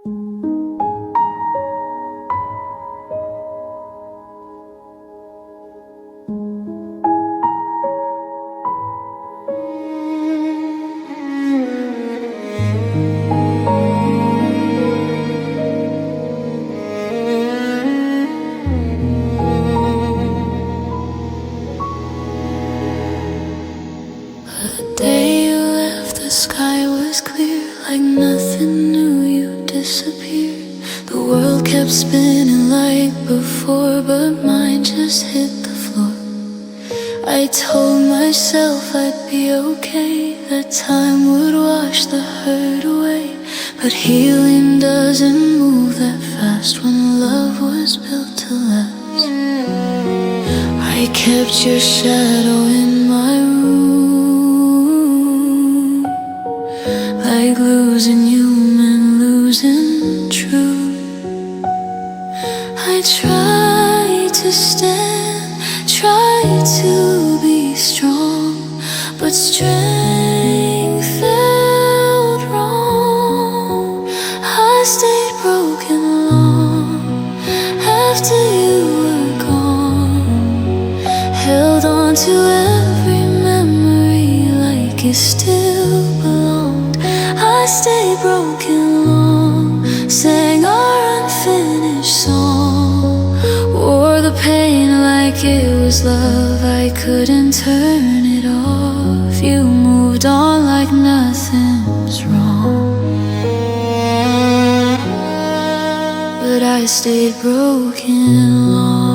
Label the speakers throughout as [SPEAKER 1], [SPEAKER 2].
[SPEAKER 1] The day you left, the sky was clear, like nothing new, you disappeared. The world kept spinning like before, but mine just hit the floor. I told myself I'd be okay, that time would wash the hurt away. But healing doesn't move that fast when love was built to last. I kept your shadow in my room, like losing you meant losing truth. I tried to stand, tried to be strong, but strength felt wrong. I stayed broken long after you were gone, held on to every memory like it still belonged. I stayed broken long, sang our unfinished song, wore the pain like it was love. I couldn't turn it off. You moved on like nothing was wrong, but I stayed broken long.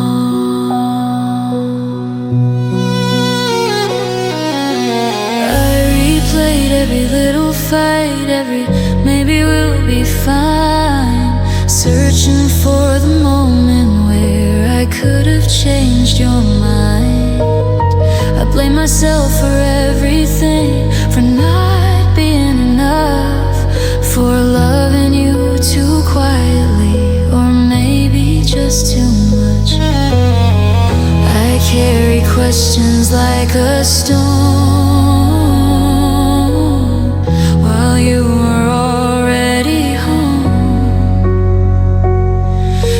[SPEAKER 1] I replayed every little fight, every maybe we'll be fine, searching for the moment where I could have changed your mind. I blame myself for everything, for not being enough, for loving you too quietly, or maybe just too much. I carry questions like a stone, while you were already home,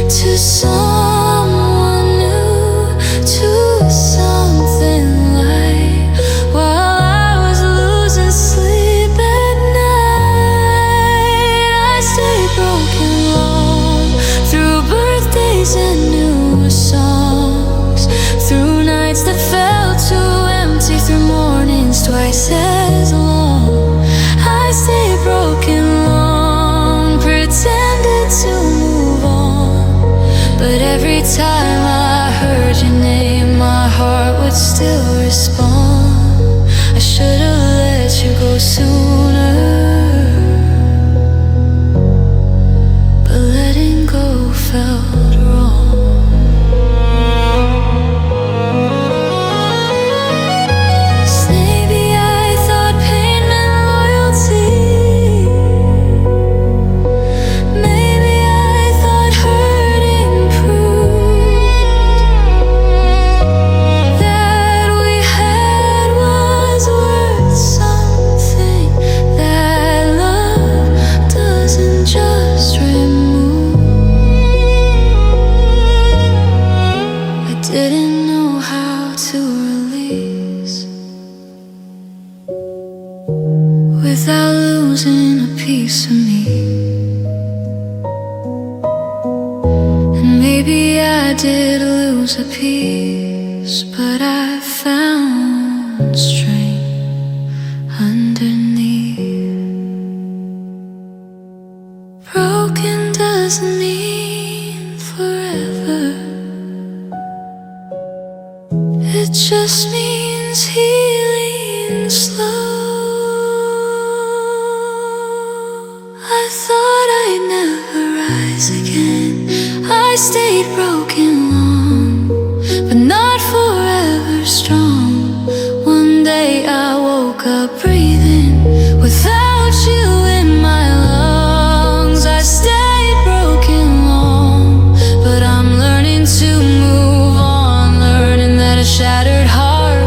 [SPEAKER 1] to someone new, to something light, while I was losing sleep at night. I stayed broken long, through birthdays and new songs, through nights that felt too empty, through mornings twice as long. I stayed broken long, pretended to move on, but every time I heard your name, my heart would still respond. I should've let you go sooner, but letting go felt wrong. Maybe I thought pain meant loyalty, maybe I thought hurting proved that we had was worth something, that love doesn't just remove. I didn't know how to release without losing a piece of me. And maybe I did lose a piece, but I found strength underneath. Broken doesn't mean forever, it just means healing slow. I thought I'd never rise again. I stayed broken long, but not forever strong. One day I woke up breathing without you in my lungs. I stayed broken long, but I'm learning to move on, learning that a shattered heart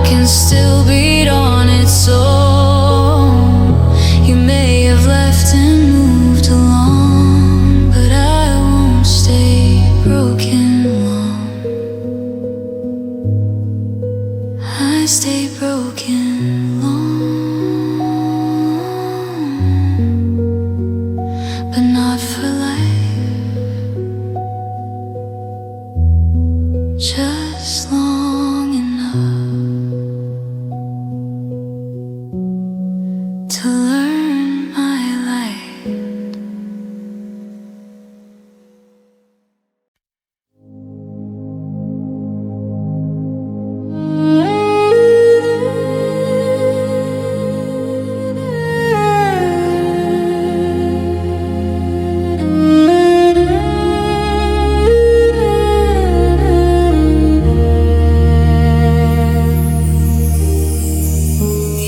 [SPEAKER 1] but not for life, just long enough to learn my life.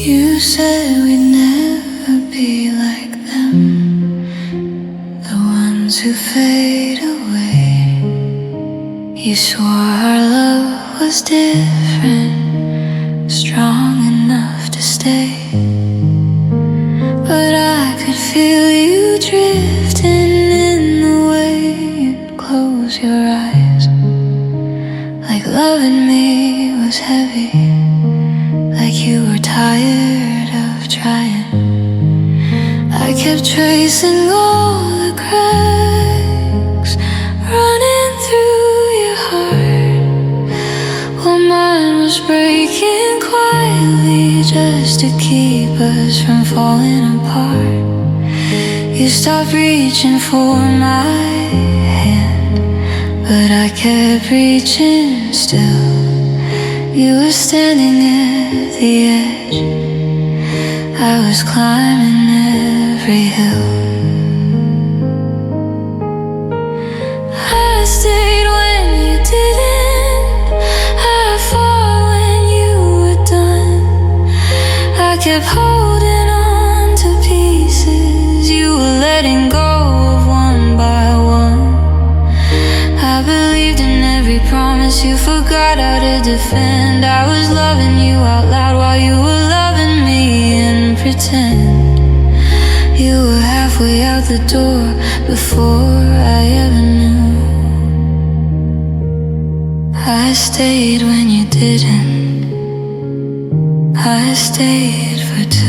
[SPEAKER 1] You said we'd never be like them, the ones who fade away. You swore our love was different, strong enough to stay. But I could feel you drifting in the way you'd close your eyes, like loving me was heavy, like you were tired of trying. I kept tracing all the cracks running through your heart, while mine was breaking quietly just to keep us from falling apart. You stopped reaching for my hand, but I kept reaching still. You were standing at the edge, I was climbing every hill. I stayed when you didn't, I fought when you were done. I kept holding on to pieces you were letting go of one by one. I believed in every promise you forgot how to defend. I was loving you out loud while you were loving me in pretend. You were halfway out the door before I ever knew. I stayed when you didn't, I stayed for two.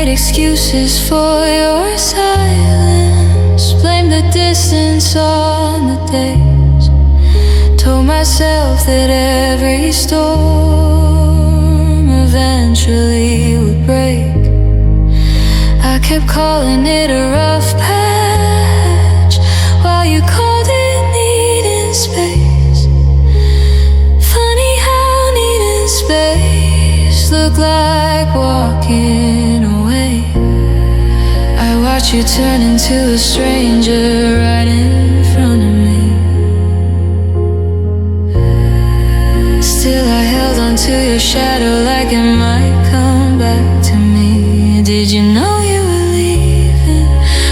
[SPEAKER 1] Excuses for your silence, blame the distance on the days. Told myself that every storm eventually would break. I kept calling it a rough patch while you called it needing space. Funny how needing space looked like walking away. Watch you turn into a stranger right in front of me. Still I held on to your shadow like it might come back to me. Did you know you were leaving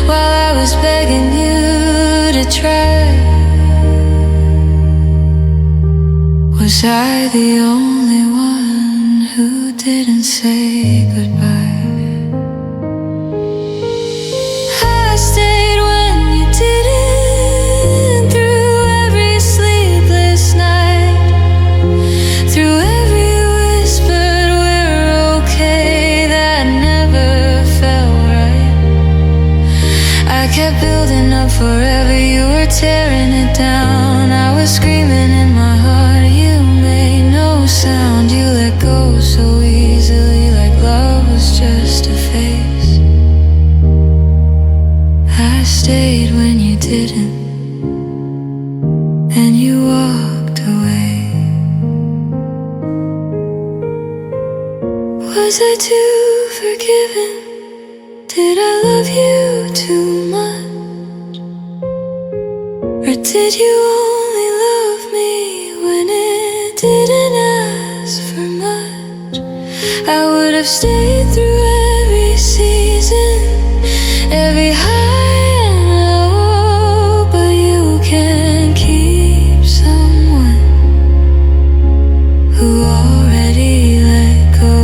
[SPEAKER 1] while I was begging you to try? Was I the only one who didn't say goodbye? Forever you were tearing it down. I was screaming in my heart. You made no sound. You let go so easily, like love was just a phase. I stayed when you didn't, and you walked away. Was I too forgiving? Did I love you too much? Or did you only love me when it didn't ask for much? I would have stayed through every season, every high and low, but you can't keep someone who already let go.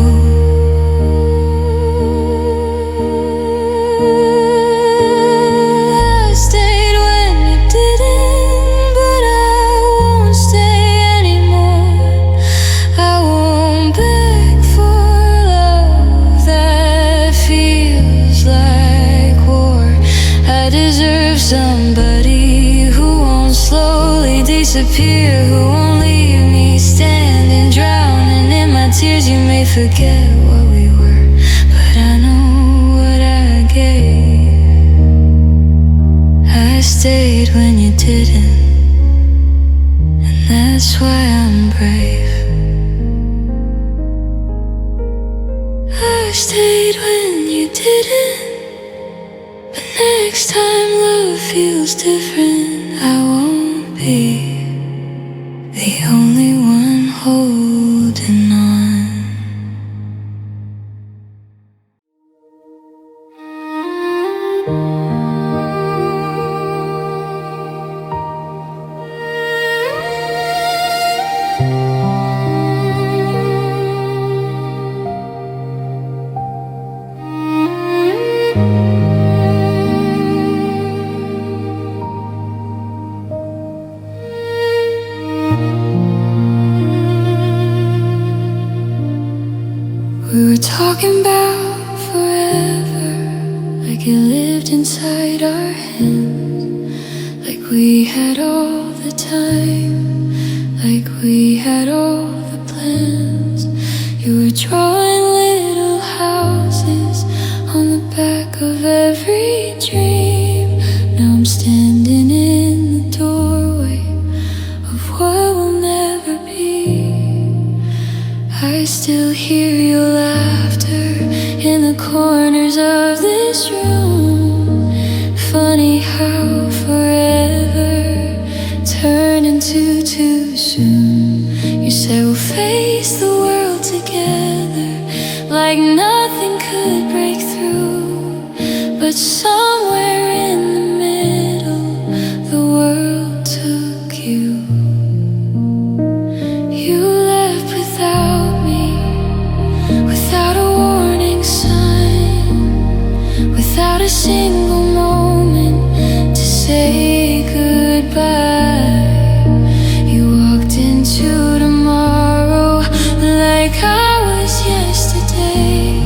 [SPEAKER 1] forget what we were, but I know what I gave. I stayed when you didn't, and that's why I'm brave. I stayed when you didn't, but next time love feels different, I won't be the only one holding on. We were talking about forever, like it lived inside our hands, like we had all the time, like we had all the plans. You were drawing little houses on the back of every dream. Now I'm standing in the doorway of what will never be. I still hear your laughter in the corners of this room. Funny how forever turned into too soon. You said we'll face the world together, like nothing could break through. But somewhere in the middle, the world took you. You left without me, without a warning sign, without a single moment to say goodbye. You walked into tomorrow like I was yesterday,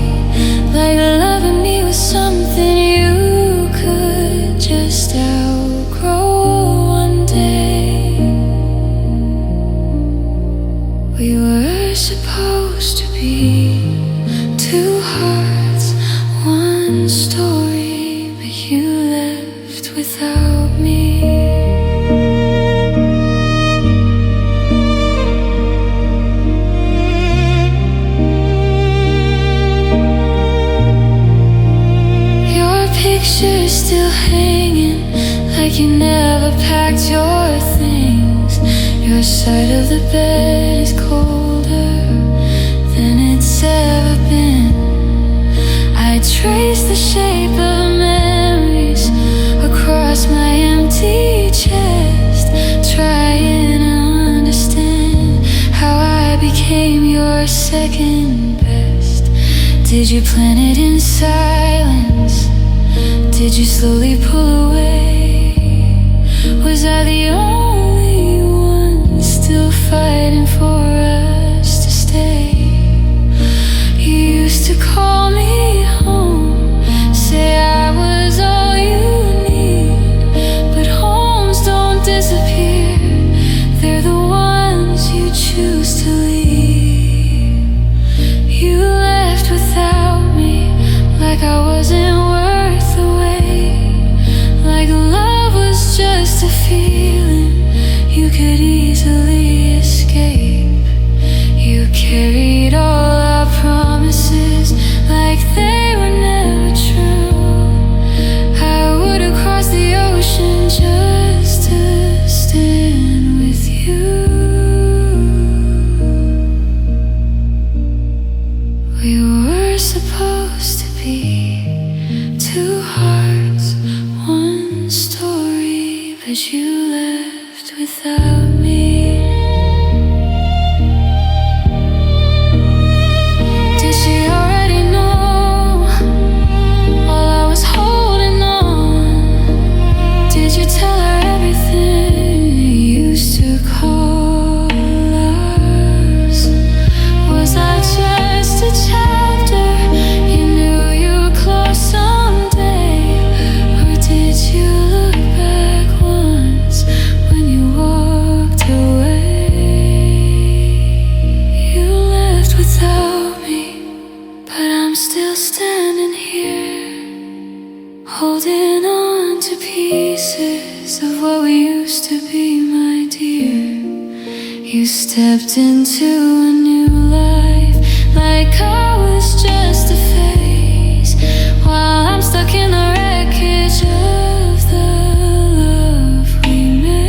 [SPEAKER 1] like loving me was something you could just outgrow one day. We were supposed to be two hearts, one story, but you left without me. Your picture's still hanging, like you never packed your things. Your side of the bed is colder than it's ever been. I trace the shape of memories across my empty chest, trying to understand how I became your second best. Did you plan it in silence? Did you slowly pull away? Was I the only one still fighting for us to stay? You used to call me home, say I was all you need, but homes don't disappear, they're the ones you choose to leave. You left without me, like I wasn't worth the wait, like love was just a feeling you could easily escape. You carried all our promises like they were never true. I would have crossed the ocean just to stand with you. We were supposed to be two hearts, one story, but you left without me. Did she already know while I was holding on? Did you tell her everything you used to call us? Was I just a chapter you knew you would close someday? Or did you look back once when you walked I'm still standing here, holding on to pieces of what we used to be, my dear. You stepped into a new life, like I was just a phase, while I'm stuck in the wreckage of the love we made.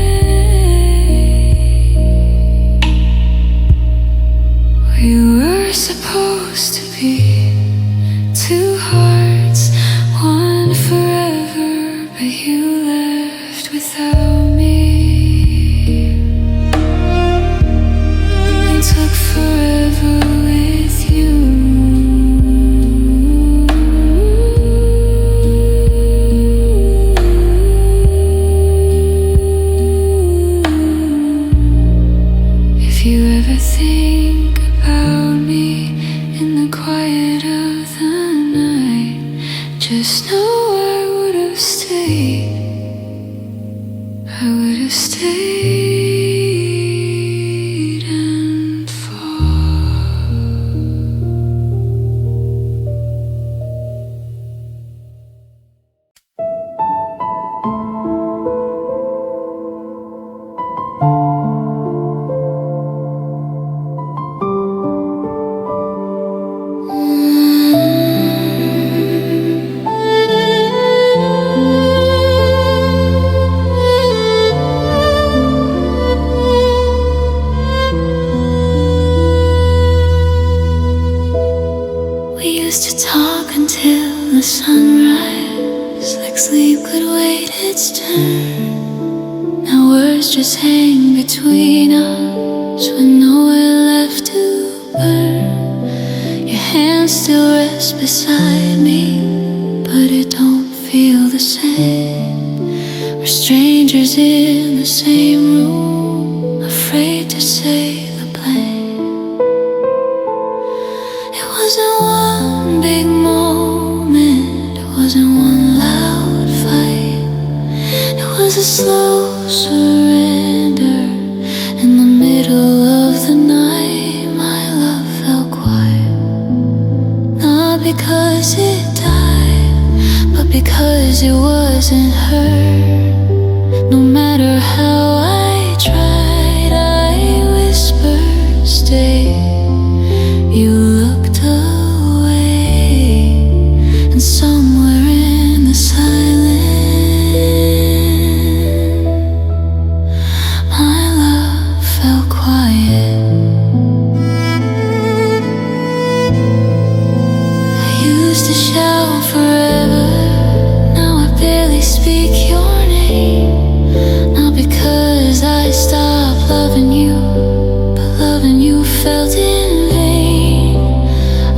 [SPEAKER 1] We were supposed to be two hearts, one forever, but you left without me. It took forever with you. If you ever think about me in the quiet of the night, just know I would have stayed. I would have stayed and fought. We used to talk until the sunrise, like sleep could wait its turn. Now words just hang between us with nowhere left to burn. Your hand still rests beside me, but it don't feel the same. We're strangers in the same room, afraid to say the blame. It wasn't one big moment, it wasn't one loud fight. It was a slow surrender. In the middle of the night, my love felt quiet. Not because it died, but because it wasn't heard. No matter how I tried, I whispered, stay. You looked away, and somewhere in the silence, my love felt quiet. I used to shout forever, now I barely speak your name. Not because I stopped loving you, but loving you felt in vain.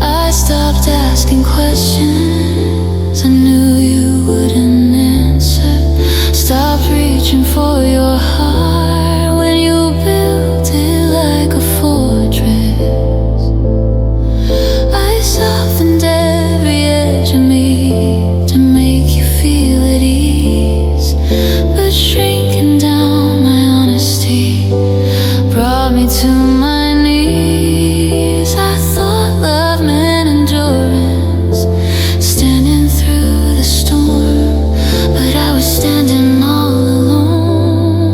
[SPEAKER 1] I stopped asking questions I knew you wouldn't answer. Stopped reaching for your heart when you built it like a fortress. I softened every edge of me to make you feel at ease, but shrinking down my honesty brought me to my knees. I thought love meant endurance, standing through the storm, but I was standing all alone.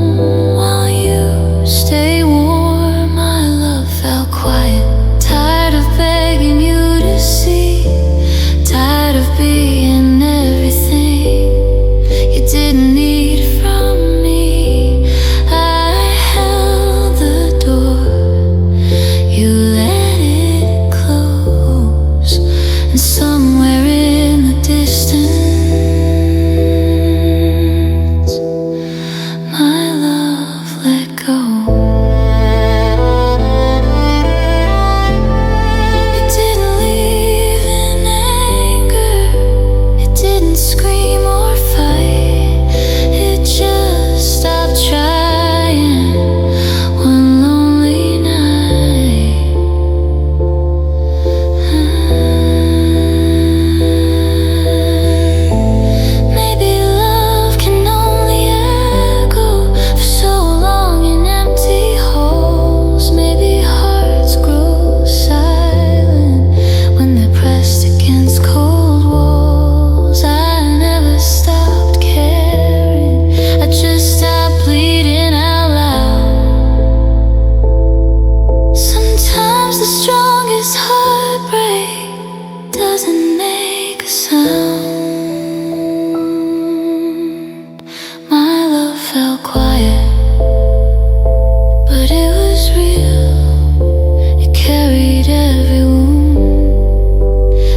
[SPEAKER 1] sound. My love fell quiet, but it was real. It carried every wound.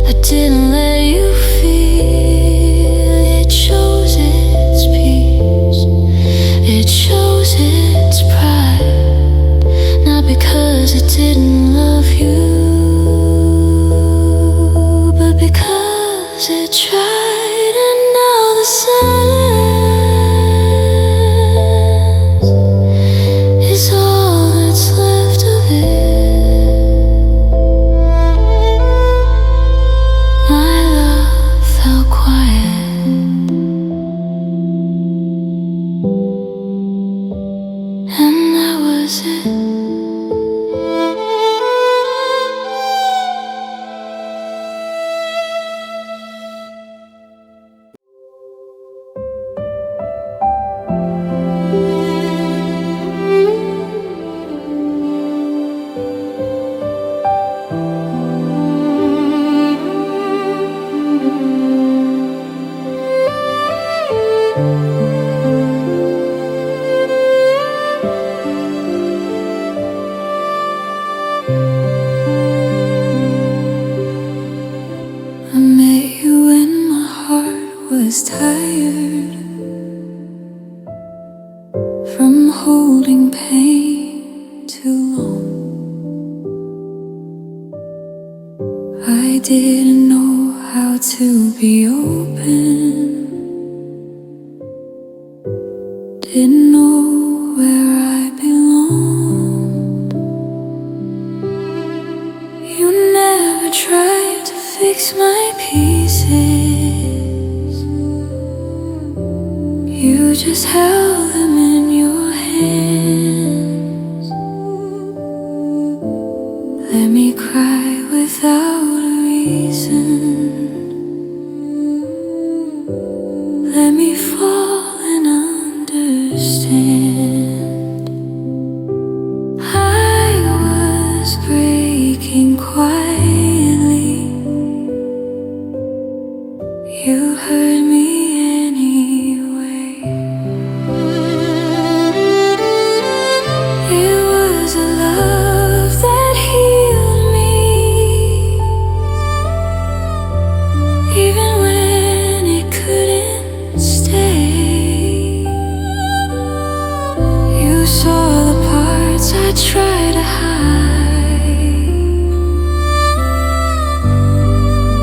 [SPEAKER 1] I didn't let you feel. It shows its peace. It shows its pride. Not because it didn't love you, but because it tried. And now the silence is all that's left of it. My love fell quiet, and that was it. I met you when my heart was tired from holding pain too long. I didn't know how to be open, didn't know where I belonged. You never tried to fix my pieces. You just held them in your hands. Let me cry without a reason. Let me fall and understand. I was breaking quietly. You hurt me anyway. It was a love that healed me, even when it couldn't stay. You saw the parts I tried to hide,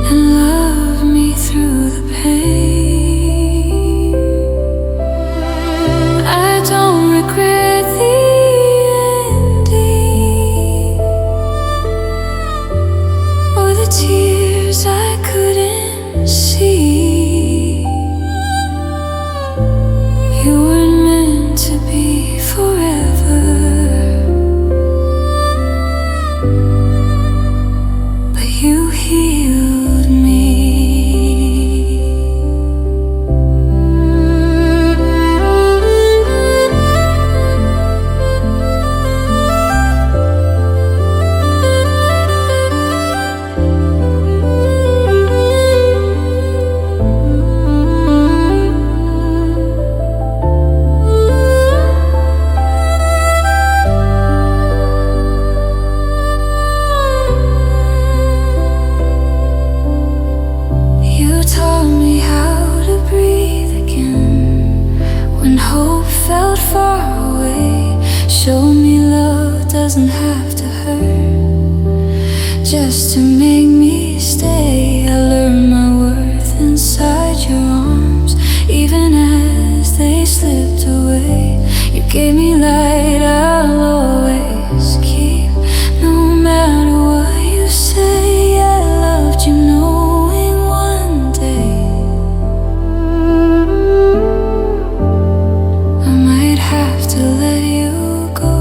[SPEAKER 1] and loved me through the pain. I don't regret the ending or the tears I couldn't see. You weren't meant to be forever, but you healed me. You taught me how to breathe again when hope felt far away. Showed me love doesn't have to hurt just to make me stay. I learned my worth inside your arms, even as they slipped away. You gave me light I'll always keep, no matter what you say. I loved you knowing one day I might have to let you go.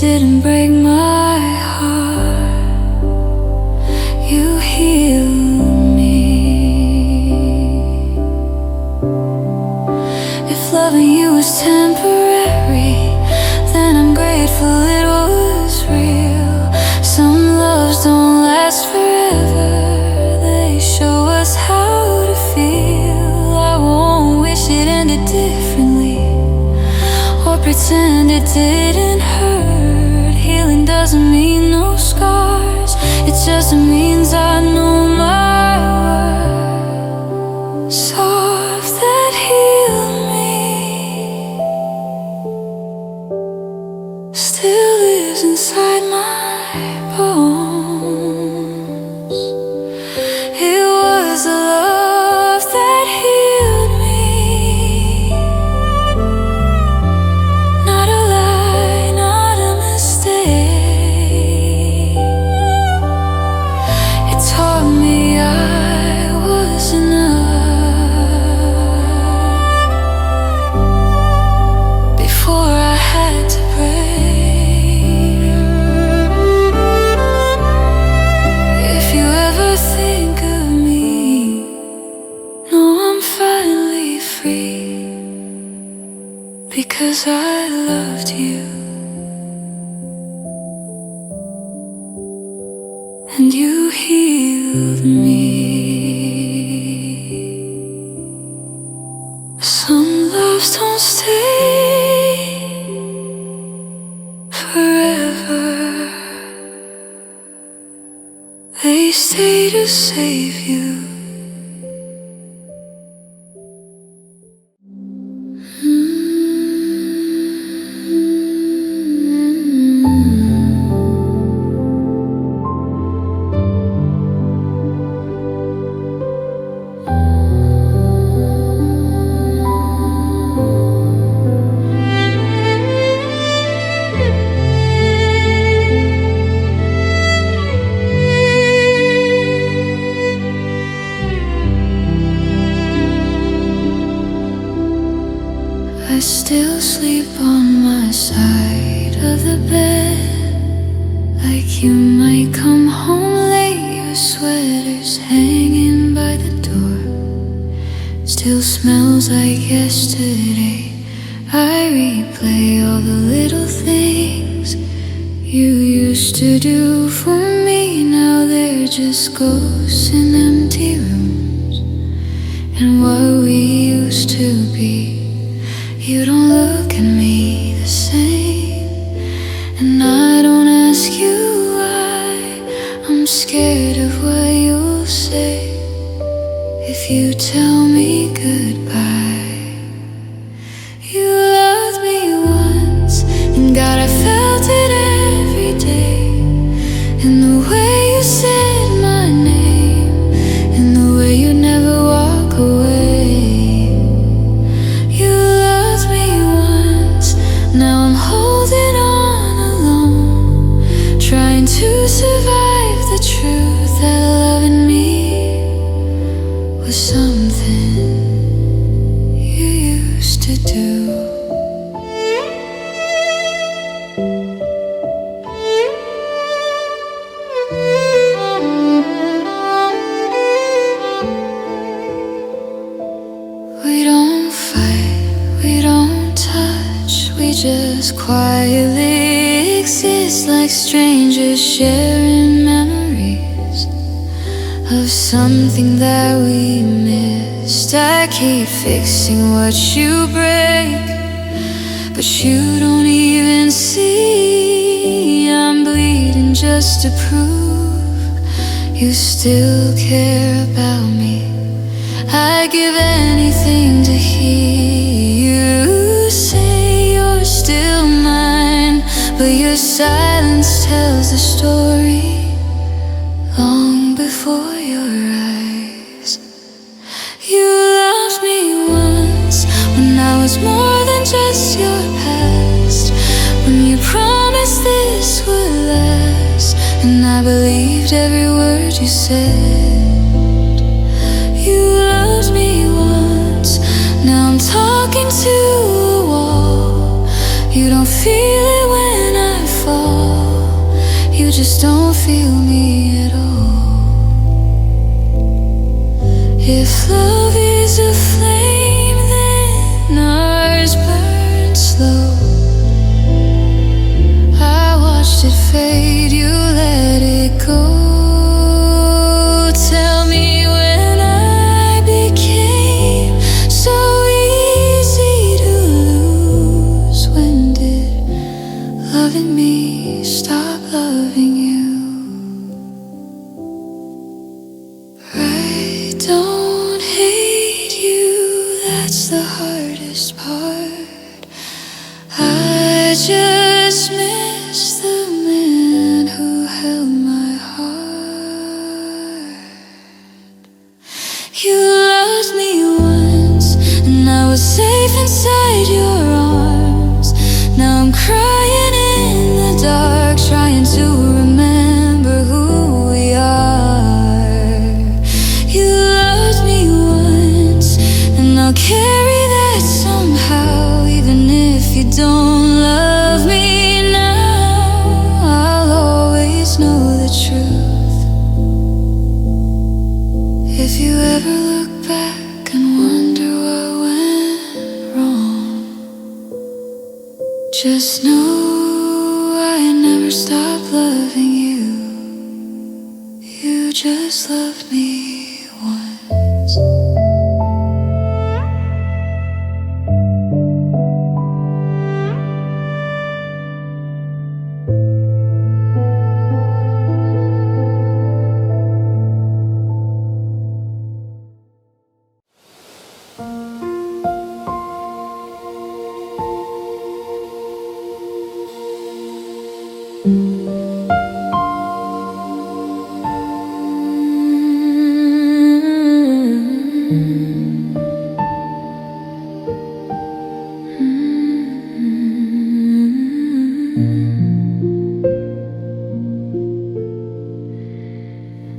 [SPEAKER 1] didn't break my heart. You healed me. If loving you was temporary, then I'm grateful it was real. Some loves don't last forever, they show us how to feel. I won't wish it ended differently or pretend it didn't hurt. Healing doesn't mean no scars, it just means I know my worth. Soft that healed me still lives inside my bones. It was the love that healed me, not a lie, not a mistake. It taught me I was enough before I had to break. If you ever think of me, know I'm finally free, because I loved you and you healed me. Some loves don't stay forever, they stay to save you. I still sleep on my side of the bed, like you might come home late, your sweater's hanging by the door. Still smells like yesterday. I replay all the little things you used to do for me. Now they're just ghosts in empty rooms. And what we used to be, you don't look at me the same. And I don't ask you why, I'm scared of what you'll say if you tell me goodbye. You loved me once, and God, I felt it every day. In the way you said my name, in the way you never walk away. You loved me once, now I'm holding on alone, trying to survive the truth that loving me was something you used to do. We don't fight, we don't touch, we just quietly exist like strangers sharing memories of something that we missed. I keep fixing what you break, but you don't even see. I'm bleeding just to prove you still care about me. I'd give anything to hear you say you're still mine, but your silence tells the story long before your eyes. You loved me once when I was more than just your past, when you promised this would last, and I believed every word you said. You loved me once, now I'm talking to a wall. You don't feel it when I fall. You just don't feel me at all. If love is a flame, then ours burns slow. I watched it fade, you let it go. Tell me when I became so easy to lose. When did loving me stop loving you? I don't hate you, that's the hardest part. I just miss the man who held my heart. You loved me once, and I was safe inside your arms. Now I'm crying in the dark, trying to remember who we are. You loved me once, and I'll carry that somehow. Even if you don't love me now, I'll always know the truth. If you ever look back and wonder what went wrong, just know I never stopped loving you. You just loved me once.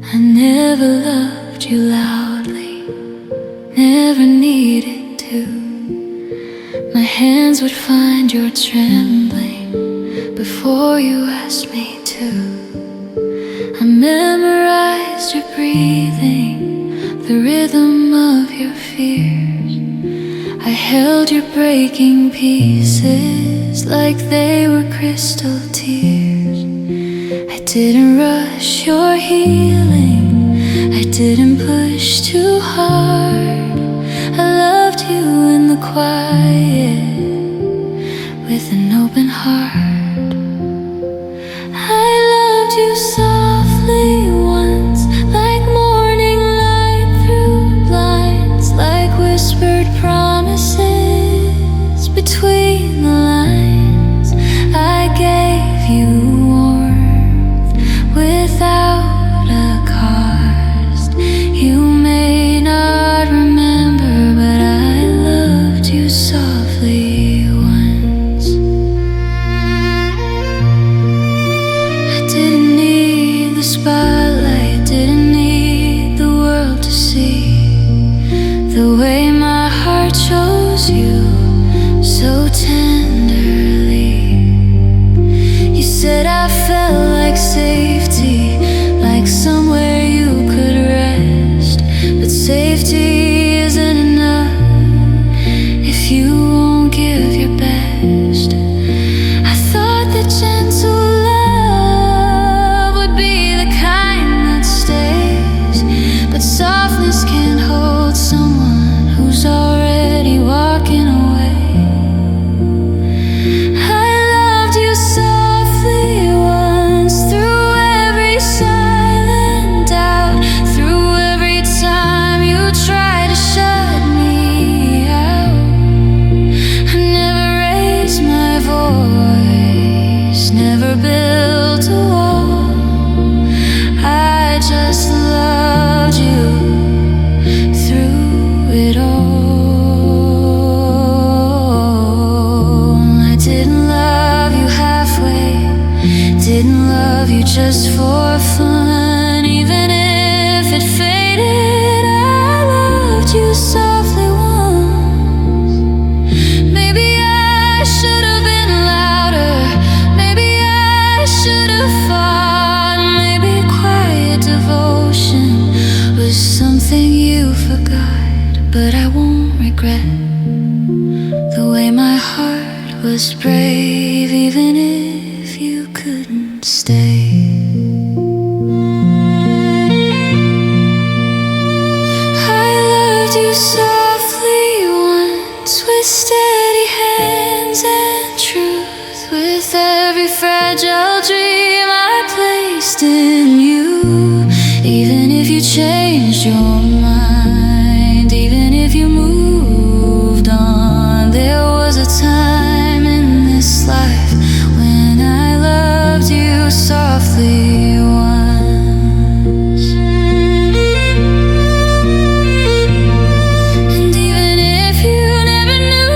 [SPEAKER 1] I never loved you loudly, never needed to. My hands would find your trembling before you asked me to. I memorized your breathing, the rhythm of your fears. I held your breaking pieces like they were crystal tears. I didn't rush your healing, I didn't push too hard. I loved you in the quiet, with an open heart. I loved you softly once, like morning light through blinds, like whispered promises between the lines. I gave you warmth without a cost. You may not remember, but I loved you softly once. I didn't need the spotlight, didn't need the world to see the way my heart chose you so tenderly. You said I felt like safety, like somewhere you could rest. But safety isn't enough if you won't give your best. I thought that gentle love would be the kind that stays, but softness can't hold someone who's already walking away. I loved you softly once, through every silent doubt, through every time you tried to shut me out. I never raised my voice, never built a wall. I just loved you through it all. I didn't love you halfway, didn't love you just for fun. Even if it faded, I loved you softly once. Maybe I should have been louder, maybe I should have thought maybe quiet devotion was something you forgot. But I won't regret the way my heart was brave, even if you couldn't stay. I loved you softly once, with steady hands and truth, with every fragile dream I placed in you. Even if you changed your mind, even if you moved on, there was a time in this life when I loved you softly once. And even if you never knew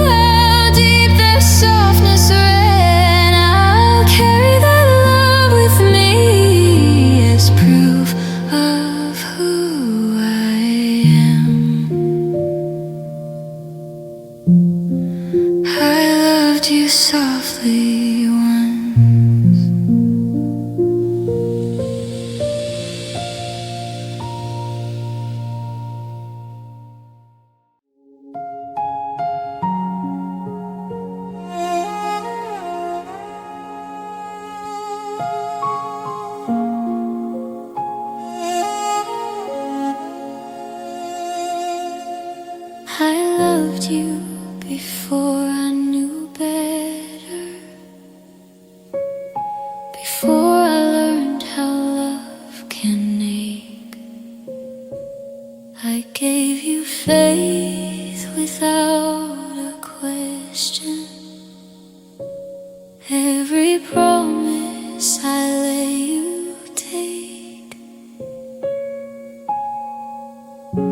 [SPEAKER 1] how deep that softness ran, I'll carry that love with me as proof of who I am. I loved you softly once. I loved you before I knew better, before I learned how love can ache. I gave you faith without a question. Every promise I let you take.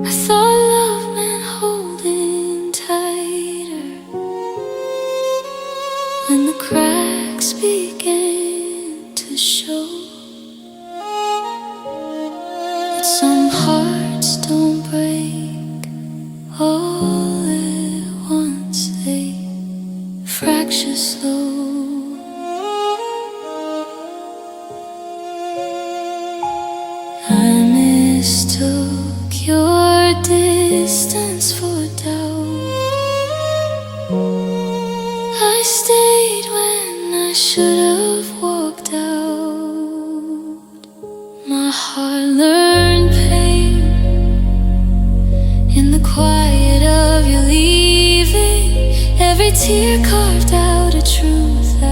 [SPEAKER 1] I thought love meant holding tighter. When the cracks began to show, but some hearts don't break all at once, they fracture slow. I mistook your distance for doubt. I stayed when I should have walked out. My heart learned pain in the quiet of your leaving. Every tear carved out a truth I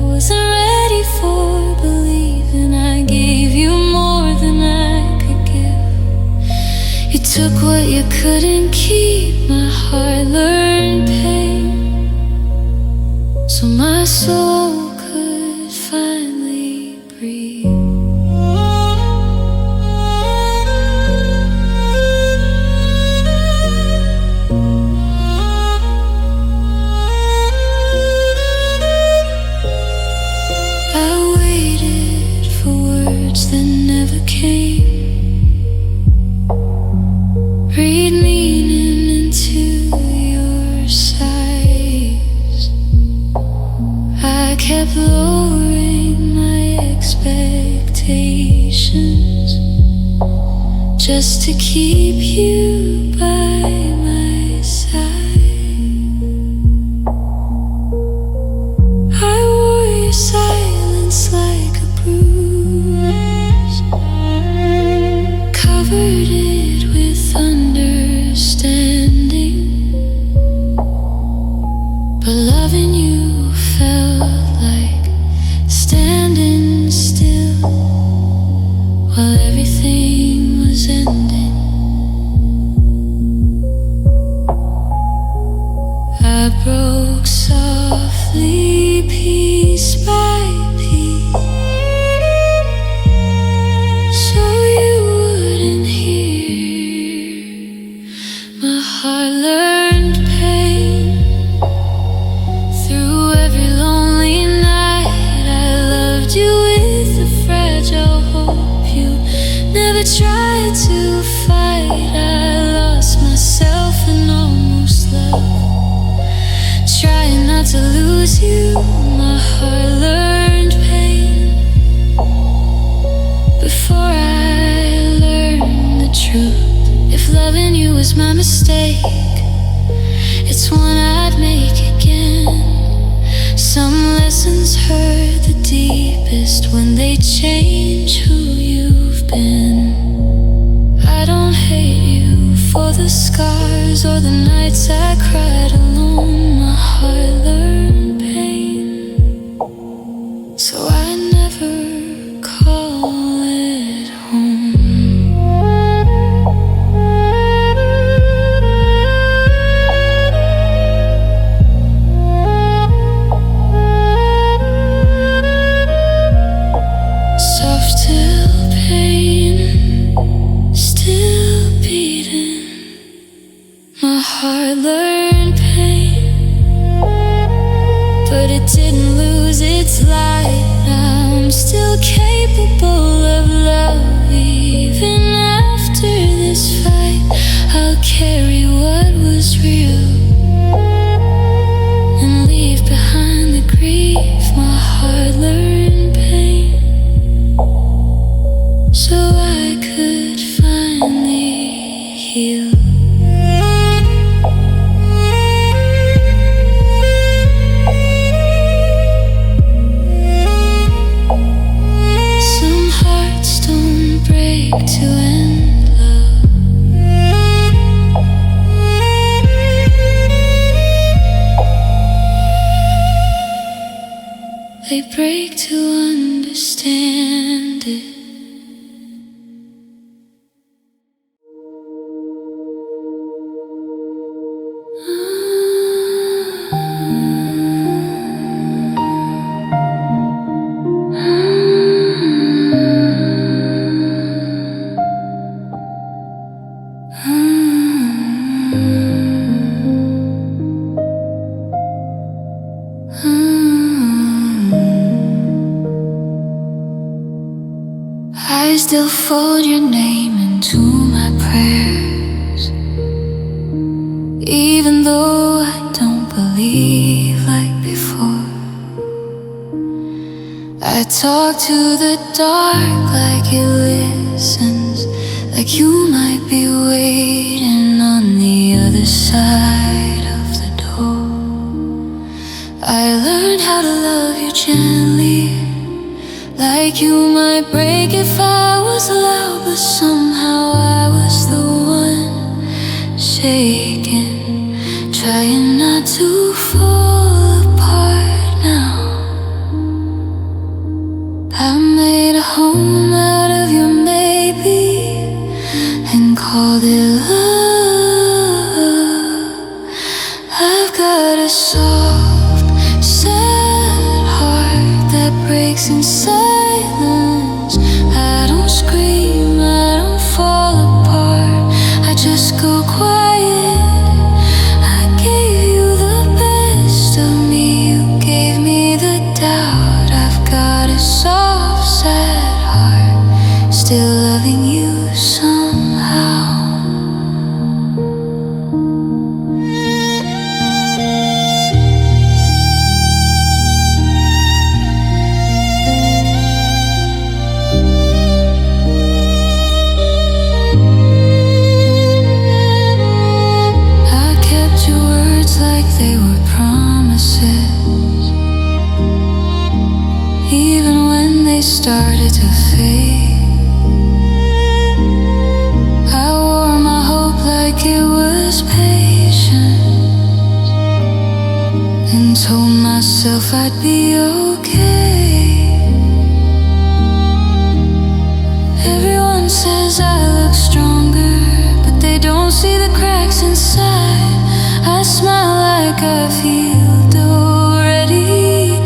[SPEAKER 1] wasn't ready for believing. I gave you more than I could give. You took what you couldn't keep. My heart learned pain, so my soul could finally breathe. I waited for words that never came. Read meaning into your sighs. I kept lowering my expectations just to keep you by my side. I wore your silence like a bruise, covered it with understanding. But loving you felt like standing still while everything was ending. I broke softly, piece by piece, so you wouldn't hear. My heart learned pain through every lonely night. I loved you with a fragile hope you never tried to fight. I lost myself and almost love, trying not to lose you. My heart learned truth. If loving you was my mistake, it's one I'd make again. Some lessons hurt the deepest when they change who you've been. I don't hate you for the scars or the nights I cried alone. My heart learned pain, so I never call it home. Soft till pain, still beating. My heart learned pain, but it didn't lose its light. I'm still capable of love. Even after this fight, I'll carry what was real and leave behind the grief. My heart learned pain, so I could finally heal. Some hearts don't break to end love. They break to understand it. I still fold your name into my prayers, even though I don't believe like before. I talk to the dark like it listens, like you might be waiting on the other side of the door. I learned how to love you gently, like you might break if I was loud, but somehow I was the one shaking, trying not to fall apart now. I made a home out of your maybe and called it love. I've got a soft, sad heart that breaks in silence. I don't scream, I don't fall apart, I just go quiet. I gave you the best of me, you gave me the doubt. I've got a soft, sad heart, still loving you somehow. Like they were promises, even when they started to fade. I wore my hope like it was patience, and told myself I'd be okay. Everyone says I look stronger, but they don't see the cracks inside. I smile like I feel already,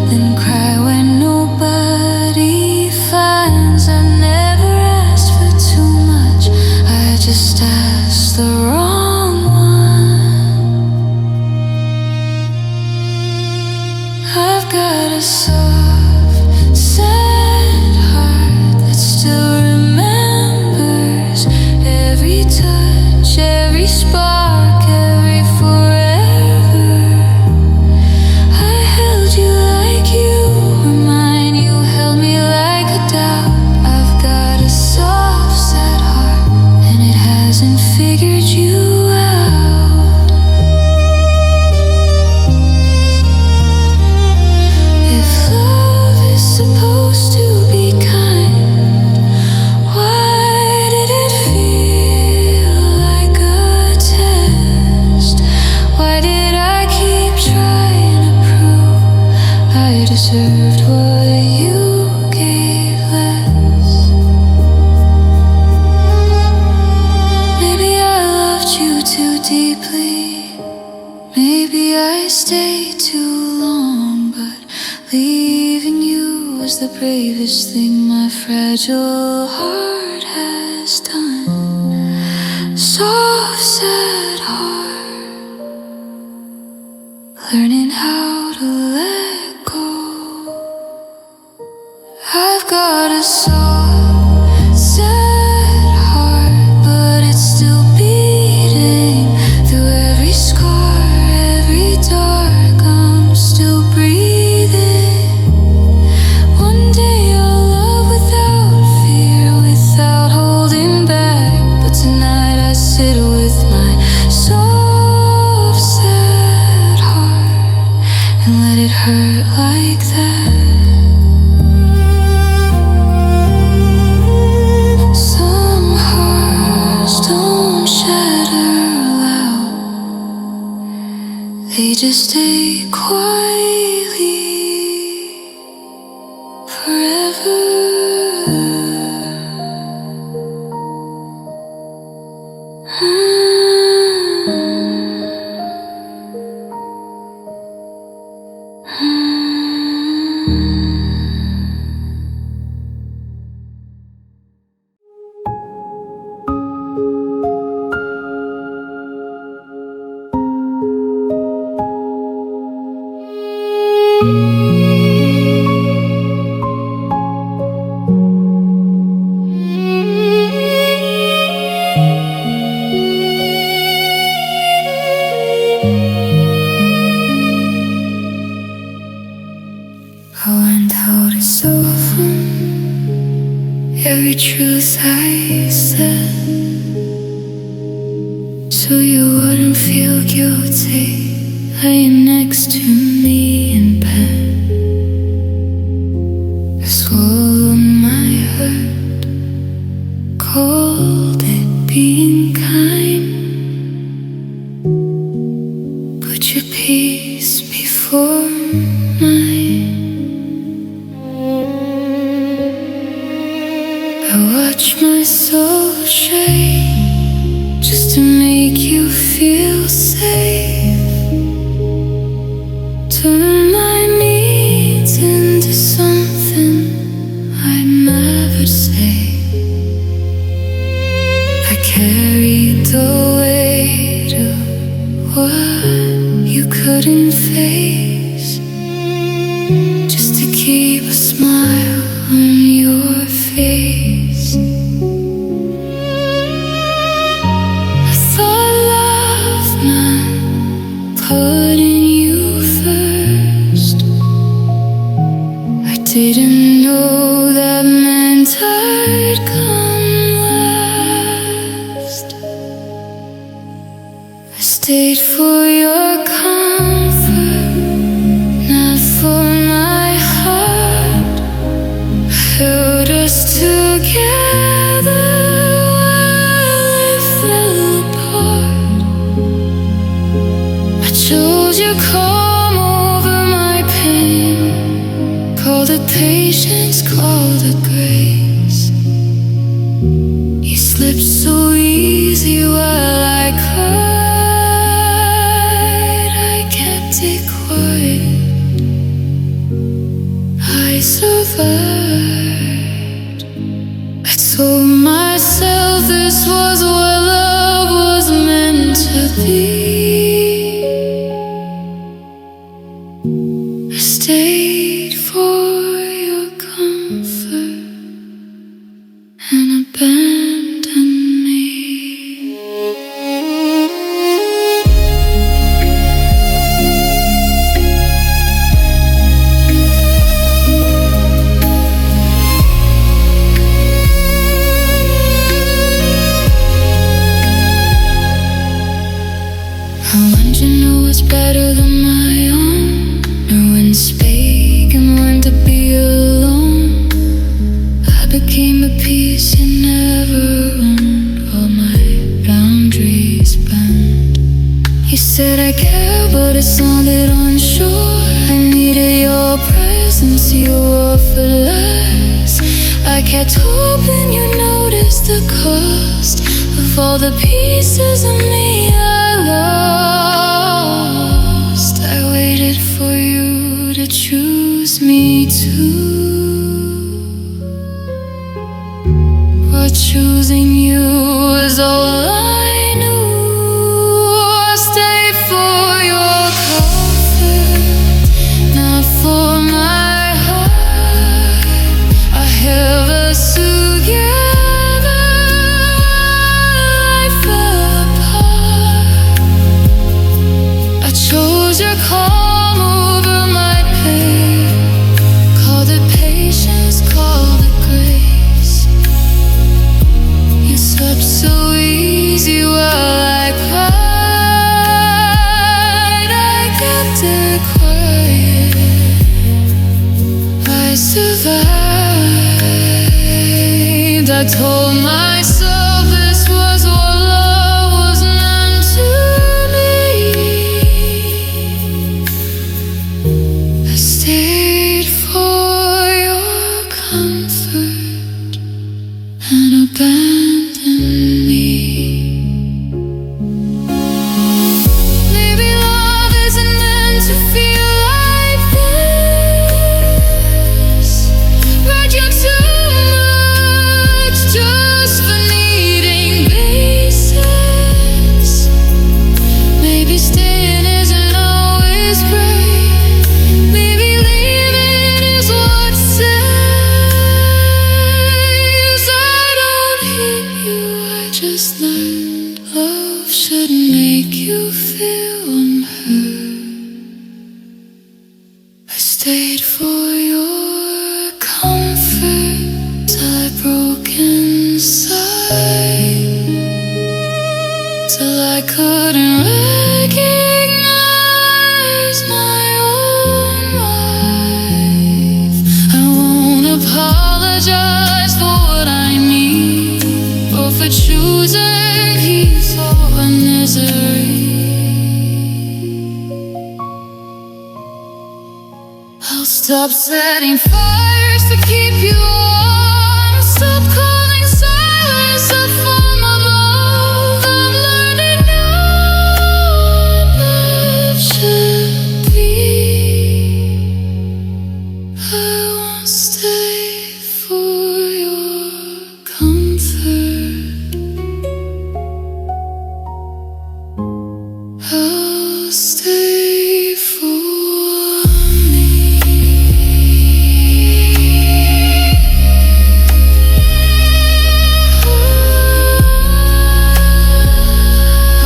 [SPEAKER 1] then cry when nobody finds. I never asked for too much, I just asked the wrong one. I've got a soft, sad heart that still remembers every touch, every spark, every forever. I held you like you were mine, you held me like a doubt. I've got a soft, sad heart, and deserved what you gave less. Maybe I loved you too deeply. Maybe I stayed too long, but leaving you was the bravest thing my fragile heart has done. Soft, sad heart, learning how to let go. I've got a soft, sad heart, but it's still beating through every scar, every dark. I'm still breathing. One day I'll love without fear, without holding back. But tonight I sit with my soft, sad heart and let it hurt like that. Some hearts don't shatter loud, they just stay quietly forever. I went out to soften every truth I said, so you wouldn't feel guilty laying next to me in bed. I swallowed my hurt, called it being kind. Put your peace before mine. I watch my soul shake just to make you feel safe. Turn my needs into something I'd never say. I carried the weight of what you couldn't face, just to keep a smile on your face. I thought love meant putting you first. I didn't know that meant I'd come last. I stayed for your comfort, not for my heart. I held us together while it fell apart. I chose your calm over my pain, called it patience, called it grace. You slipped so easy while I cried. I kept it quiet, I survived. I told myself this was what love was meant to be. I stayed for your comfort and abandoned me. I want you to know what's better than my own. No one spake and learned to be alone. I became a piece you never owned, while my boundaries bend. You said I care, but it sounded unsure. I needed your presence. you offered less. I kept hoping you noticed the cost of all the pieces of me I lost. I waited for you to choose me too, but choosing you was all I knew. I stayed for your comfort, not for my heart. I held us together, I fell apart. I chose your calm over my pain, called it patience, called it grace. You slept so easy while I cried. I kept it quiet, I survived. I told myself this was what love was meant to be. I stayed for your comfort and abandoned me. Maybe love isn't meant to feel like this. But you're too much just for needing basis. Maybe staying isn't always great. Maybe leaving is what saves. I don't hate you, I just learned love shouldn't make you feel unheard. I stayed for your comfort till I broke inside, till I couldn't recognize my own life. I won't apologize for what I mean, or for choosing peace over misery. I'll stop setting fires to keep you warm. Stop calling silence a form of love. I'm learning now love should be. I won't stay for your comfort. I'll stay for me.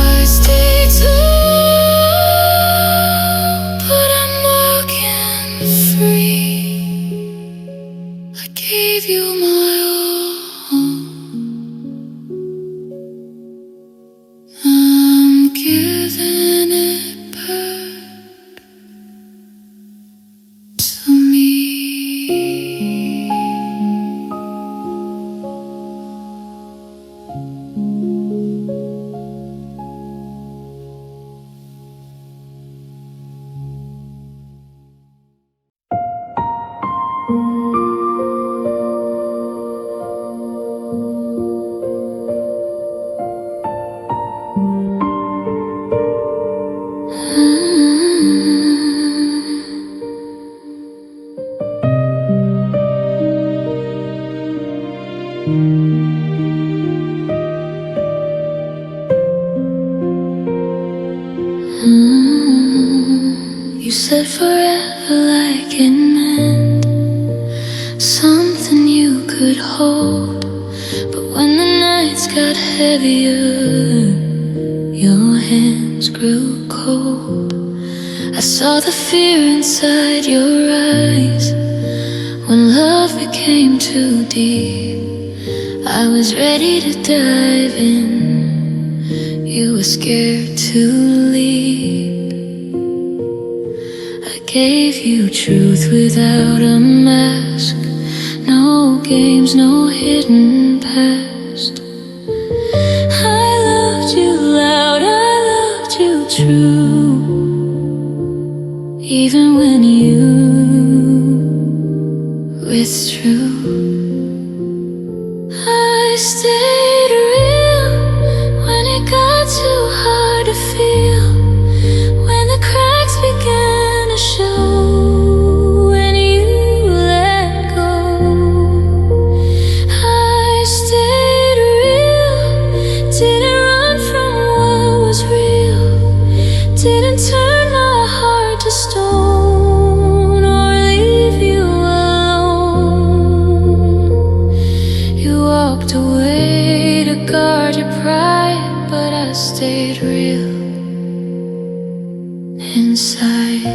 [SPEAKER 1] I stayed too long, but I'm walking free. I gave you my all, I'm giving it back to me. You said forever like it meant something you could hold. But when the nights got heavier, your hands grew cold. I saw the fear inside your eyes. When love became too deep, I was ready to dive in. You were scared to leave. I gave you truth without a mask. No games, no hidden past. I loved you loud, I loved you true. Even when you it's true. I stayed real when it got too hard to feel, when the cracks began to show, when you let go. I stayed real, didn't run from what was real, didn't turn my heart to stone or leave you alone. You walked away to guard your pride, but I stayed real inside.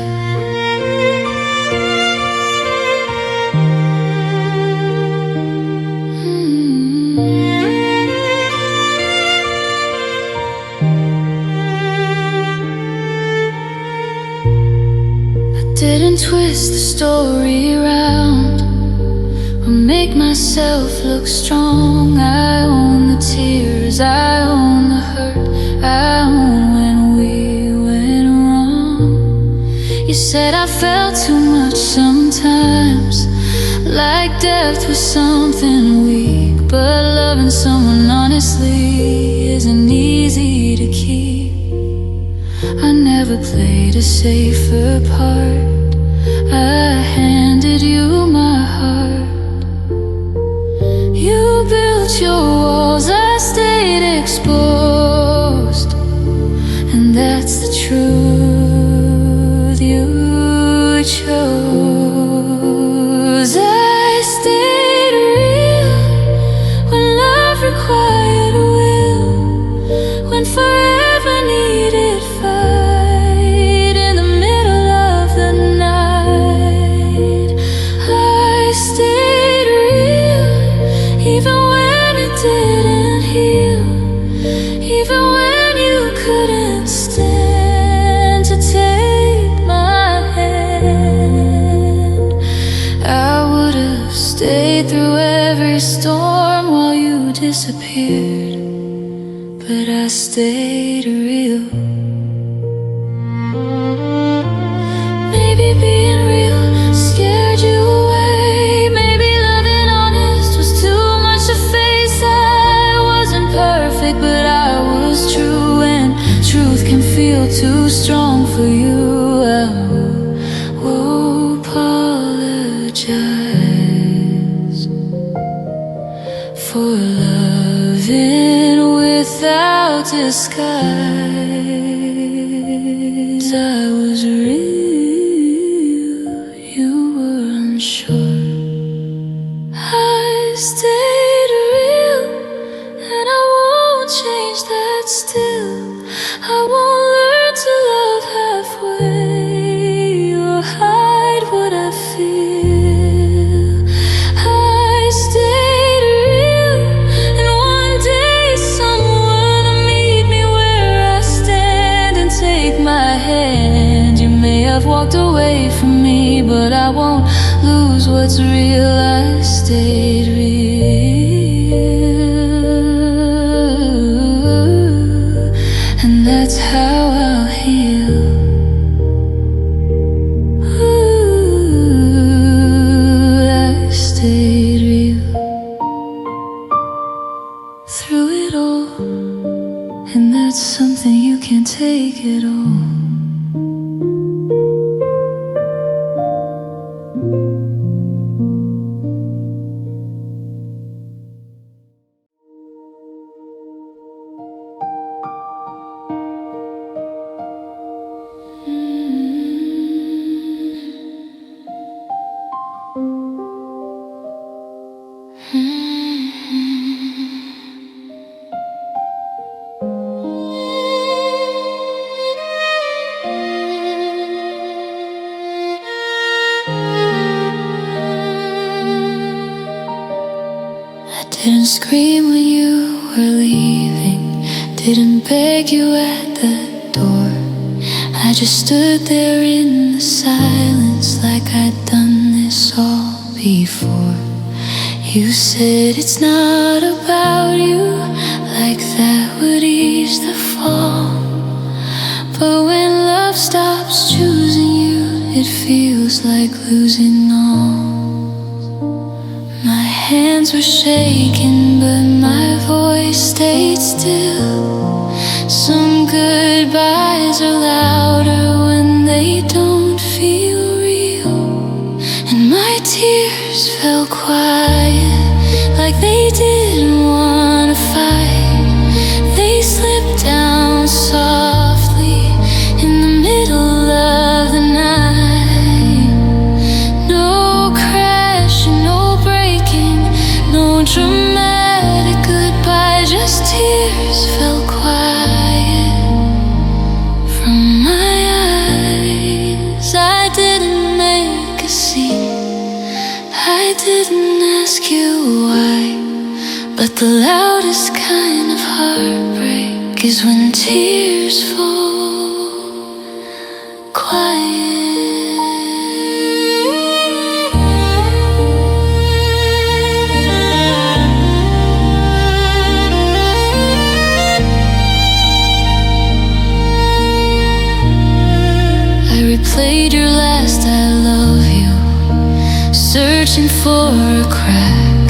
[SPEAKER 1] Didn't twist the story around or make myself look strong. I own the tears, I own the hurt, I own when we went wrong. You said I felt too much sometimes, like depth was something weak, but loving someone honestly isn't easy to keep. I never played a safer part, I handed you my heart. You built your walls, I stayed exposed, and that's the truth you chose. I stayed real when love required a will, when forever needed fight in the middle of the night. I stayed real even when it didn't heal, even when you couldn't stand to take my hand. I would have stayed through every storm while you disappeared, but I stayed real. Maybe being real scared you away, maybe loving honest was too much to face. I wasn't perfect, but I was true, and truth can feel too strong for you. I will apologize for loving without disguise. I was real, you were unsure. I stayed real, and I won't change that still. I won't learn to love halfway or hide what I feel. I stayed real, and one day someone will meet me where I stand and take my hand. You may have walked away from me, but I won't lose what's real. I stayed real, and that's how I'll heal. Ooh, I stayed real through it all, and that's something you can't take it all. Didn't scream when you were leaving, didn't beg you at the door. I just stood there in the silence like I'd done this all before. You said it's not about you, like that would ease the fall. But when love stops choosing you, it feels like losing all. hands were shaking, but my voice stayed still. Some goodbyes are louder when they don't feel real, and my tears fell quiet, like they didn't want to fight. They slipped down softly in the middle of the night. No crashing, no breaking, no dramatic goodbye, just tears fell quiet from my eyes. I didn't make a scene, I didn't ask you why, but the loudest kind of heartbreak is when tears fall quiet. I replayed your last I love you, searching for a crack,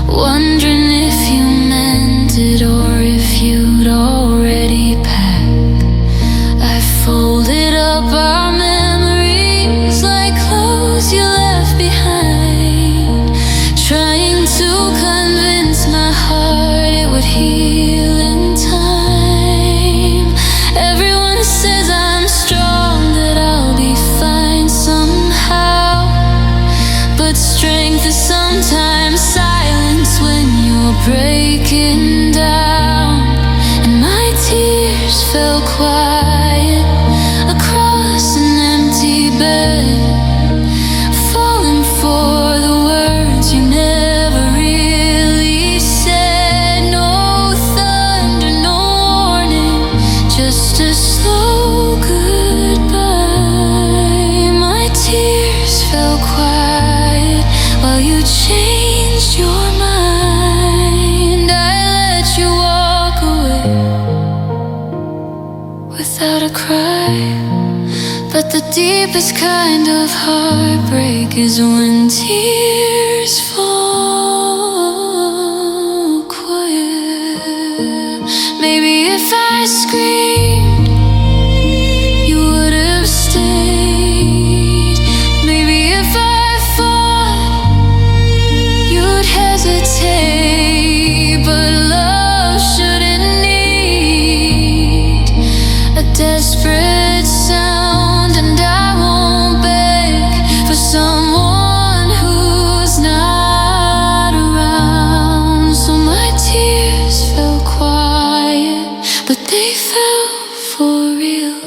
[SPEAKER 1] wondering if you meant it or if you'd already packed. I folded up our memories like clothes you left behind, trying to convince my heart it would heal in time. Everyone says I'm strong, that I'll be fine somehow, but strength is sometimes silence when you're breaking down. And my tears fell quiet across an empty bed, falling for the words you never really said. No thunder, no warning, just a slow goodbye. My tears fell quiet while you changed your mind. I let you walk away without a cry, but the deepest kind of heartbreak is when tears fall quiet. Maybe if I screamed, you would have stayed. Maybe if I fought, you'd hesitate. But love shouldn't need a desperate sound, and I won't beg for someone who's not around. So my tears fell quiet, but they fell for real.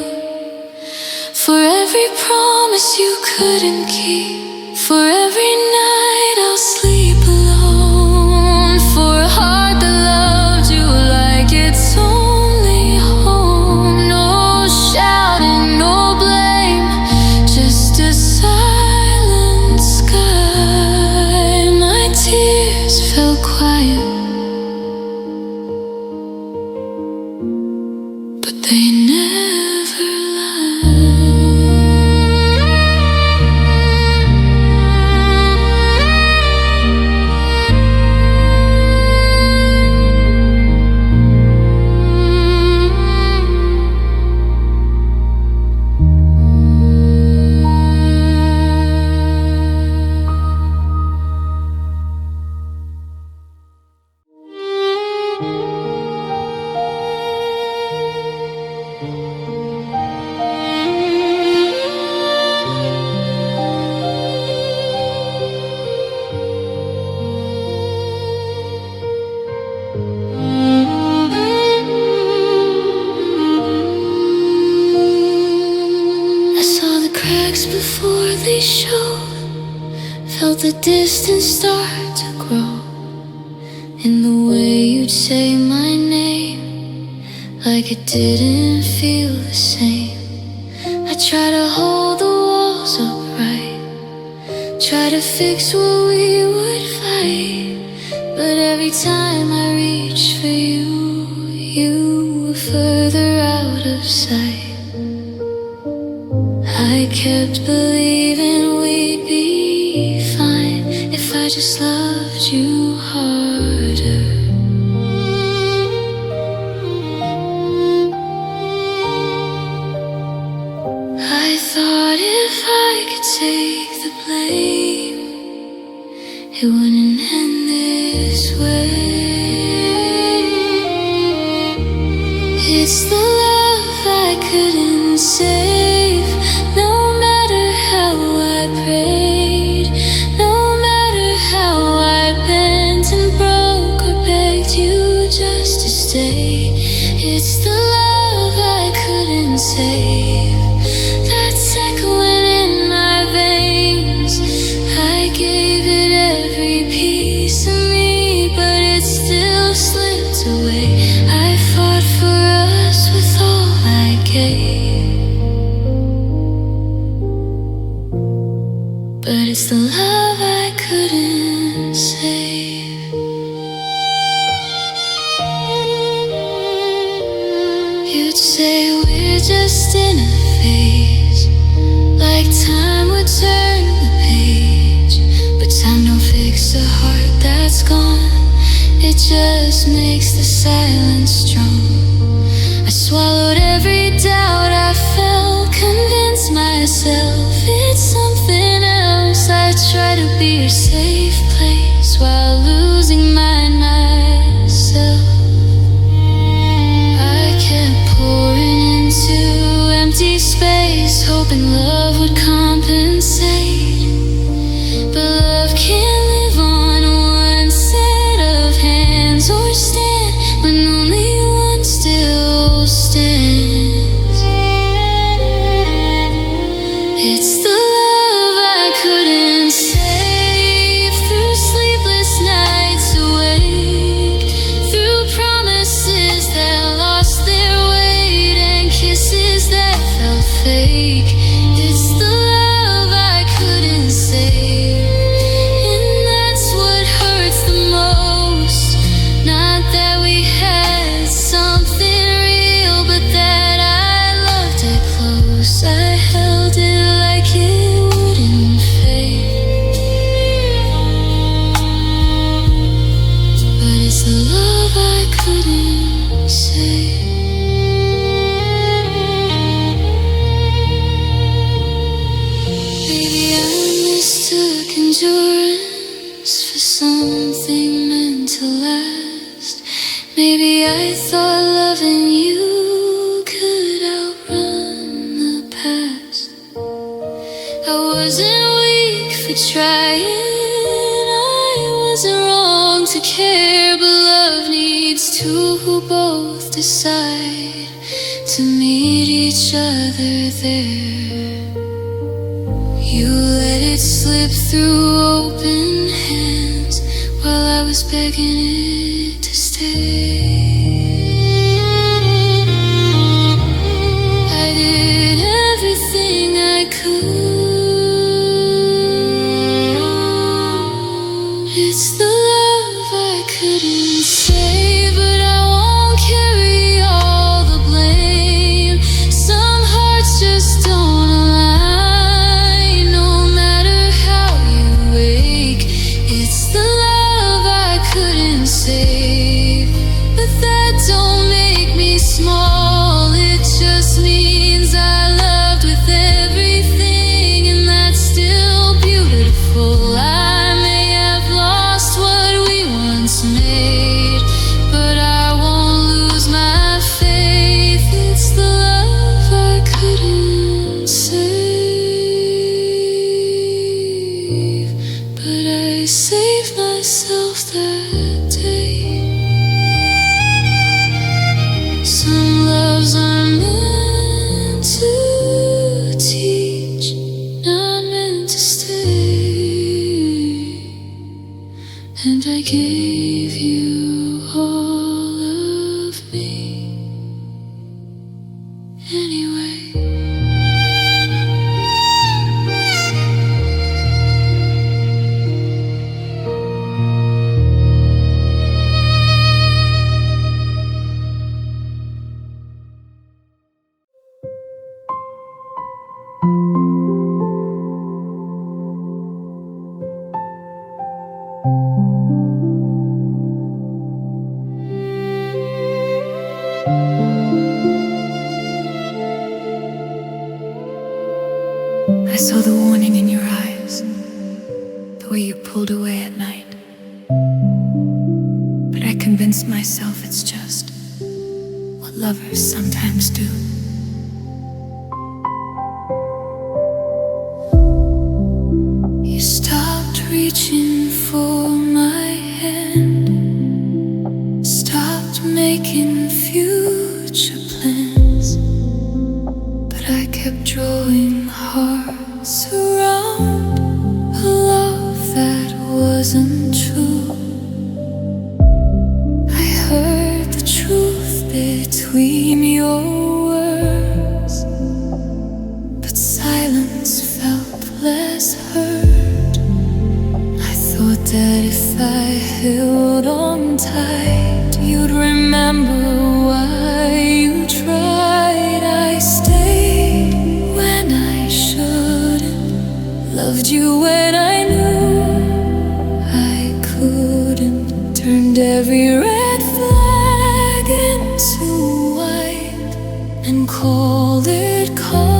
[SPEAKER 1] For every promise you couldn't keep, for every night I'll sleep alone, for a heart that loved you like it's only home. No shouting, no blame, just a silent sky. My tears fell quiet, but they never lied. I saw the cracks before they showed, felt the distance start to grow, in the way you'd say my name, like it didn't feel the same. I try to hold the walls upright, try to fix what we would fight, but every time I reached for you, you were further out of sight. I kept believing we'd be fine if I just loved you harder. I thought if I could take the blame, it wouldn't end this way. It's the love I couldn't save. No matter how I prayed, no matter how I bent and broke or begged you just to stay. It's the love I couldn't save, that's echoing in my veins. I gave it every piece of me, but it still slipped away. I fought for us with all I gave, but it's the love I couldn't save. You'd say we're just in a phase, like time would turn the page. But time don't fix a heart that's gone, it just makes the silence strong. I swallowed every doubt I felt, convinced myself it's something else. I try to be your safe place while losing mine myself. I kept pouring into empty space, hoping love would compensate. But love can't live on one set of hands or stand when only one still stands. It's the love I couldn't save, through sleepless nights awake, through promises that lost their weight and kisses that felt fake. It's the love I couldn't save, and that's what hurts the most. Not that we had something real, but that I loved it close. I held it like it wouldn't fade, but it's the love I couldn't save. Maybe I mistook endurance for something meant to last. Maybe I thought loving you could outrun the past. I wasn't weak for trying, I wasn't wrong to care. But love needs two who both decide to meet each other there. You let it slip through open hands while I was begging it to stay. I did everything I could. It's the love I couldn't save, but I won't carry all the blame. Some hearts just don't align, no matter how you wake. It's the love I couldn't save, but that don't make me small. It just means I loved with everything, and that's still beautiful. I may have lost what we once made, but I won't lose my faith. It's the love I couldn't save, but I saved myself that day. Some loves are meant to teach, not meant to stay. And I gave you all of me anyway. the way you pulled away at night. But I convinced myself it's just what lovers sometimes do. You stopped reaching for my hand, stopped making future plans, but I kept drawing hearts around a love that wasn't true. I heard the truth between your words, but silence felt less heard. I thought that if I held on tight, you'd remember why you tried. I stayed when I shouldn't, loved you when I knew I couldn't, turned every red flag into white and called it compromise.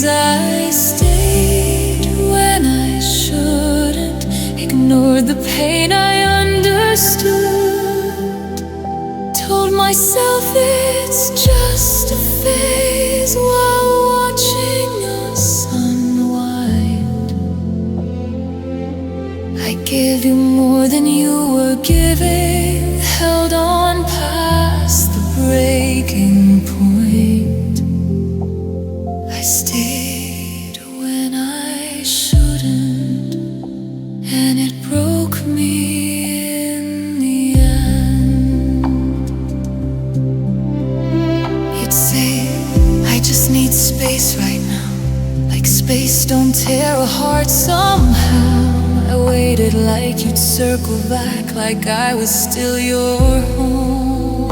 [SPEAKER 1] I stayed when I shouldn't, ignored the pain I understood, told myself it's just a phase while watching us unwind. I gave you more than you were giving, held on past the breaking point. I stayed when I shouldn't, and it broke me in the end. You'd say, I just need space right now, like space don't tear a heart somehow. I waited like you'd circle back, like I was still your home.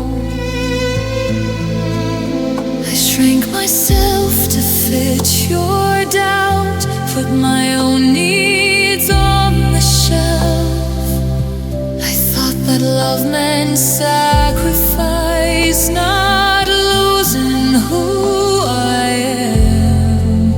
[SPEAKER 1] I shrank myself to fit your doubt, put my own needs on the shelf. I thought that love meant sacrifice, not losing who I am.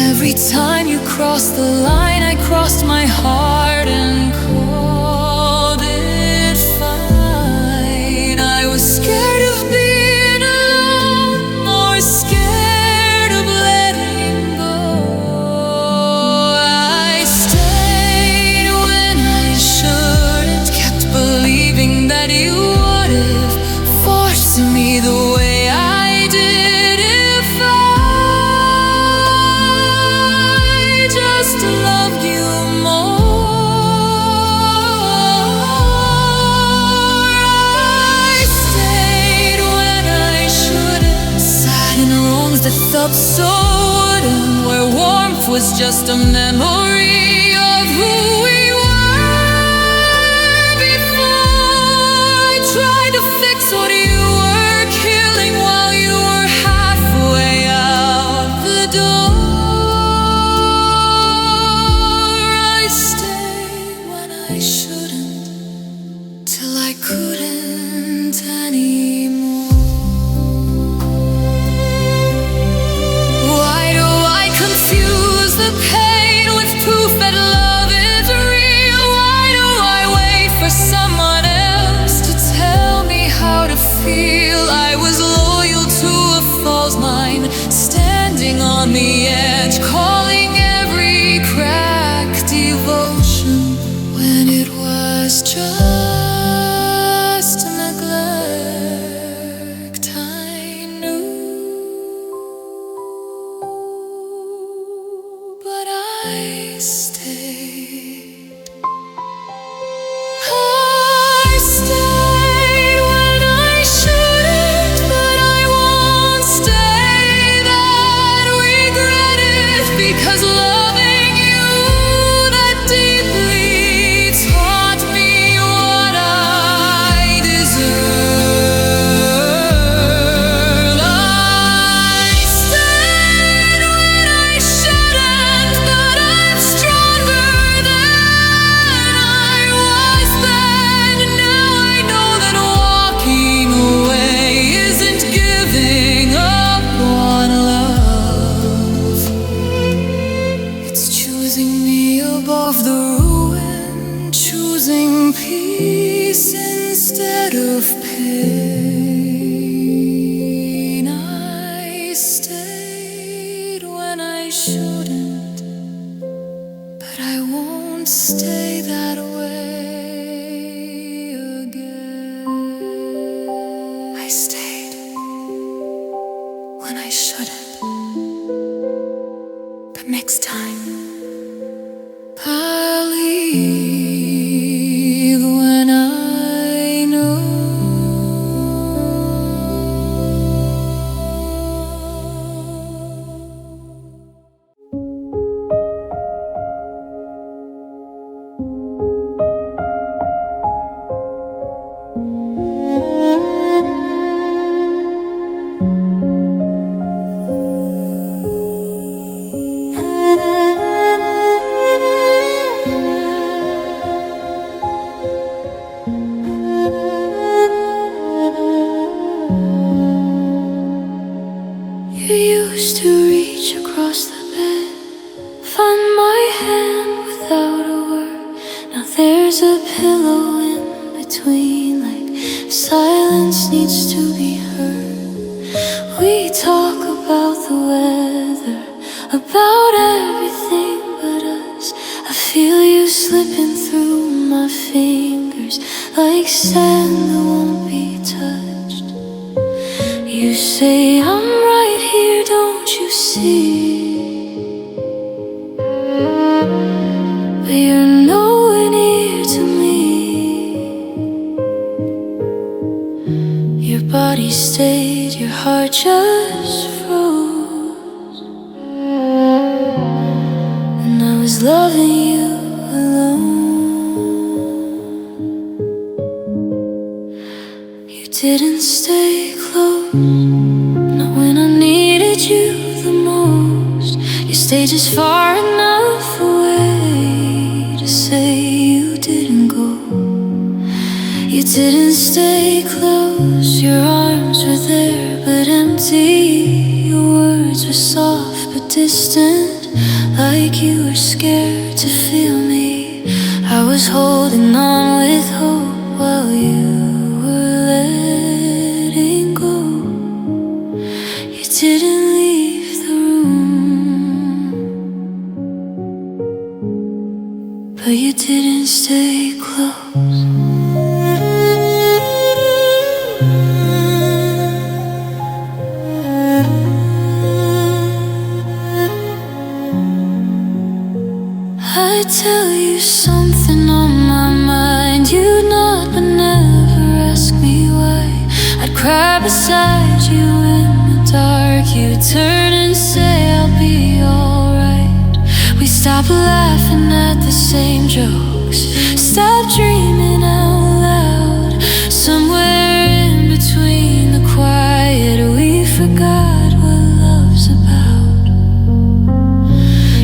[SPEAKER 1] Every time you crossed the line, I crossed my heart and called it fine. I was scared of being alone, more scared of letting go. I stayed when I shouldn't, kept believing that you would have, forcing me the way I did. If I just loved you more, I stayed when I shouldn't, sat in rooms that felt so wooden, where warmth was just a memory of who we were before. I tried to fix what you were killing while you were halfway out the door. I stayed when I shouldn't, till I couldn't anymore. Why do I confuse the pain with proof that love is real? Why do I wait for someone else to tell me how to feel? I was loyal to a false line, standing on the edge, calling every crack devotion, when it was just neglect. I knew, but I stayed. I stayed when I shouldn't, but I won't stay that regretted, because loving you that deeply taught me what I shouldn't, but I won't stay that way again. I stayed when I shouldn't, but next time I'll leave when I know. You used to reach across the bed, find my hand without a word. Now there's a pillow in between, like silence needs to be heard. We talk about the weather, about everything but us. I feel you slipping through my fingers like sand that won't be touched. You say I'm right here, don't you see? But you're nowhere near to me. Your body stayed, your heart just froze, and I was loving you alone. You didn't stay close, not when I needed you the most. You stayed just far enough away to say you didn't go. You didn't stay close, your arms were there but empty. Your words were soft but distant, like you were scared to feel me. I was holding on with hope while you were letting go. You didn't leave the room, but you didn't stay close. I tell you something on my mind, you'd nod but never ask me why. I'd cry beside you in the dark, you'd turn and say I'll be alright. We stopped laughing at the same jokes, stopped dreaming out loud. Somewhere in between the quiet, we forgot what love's about.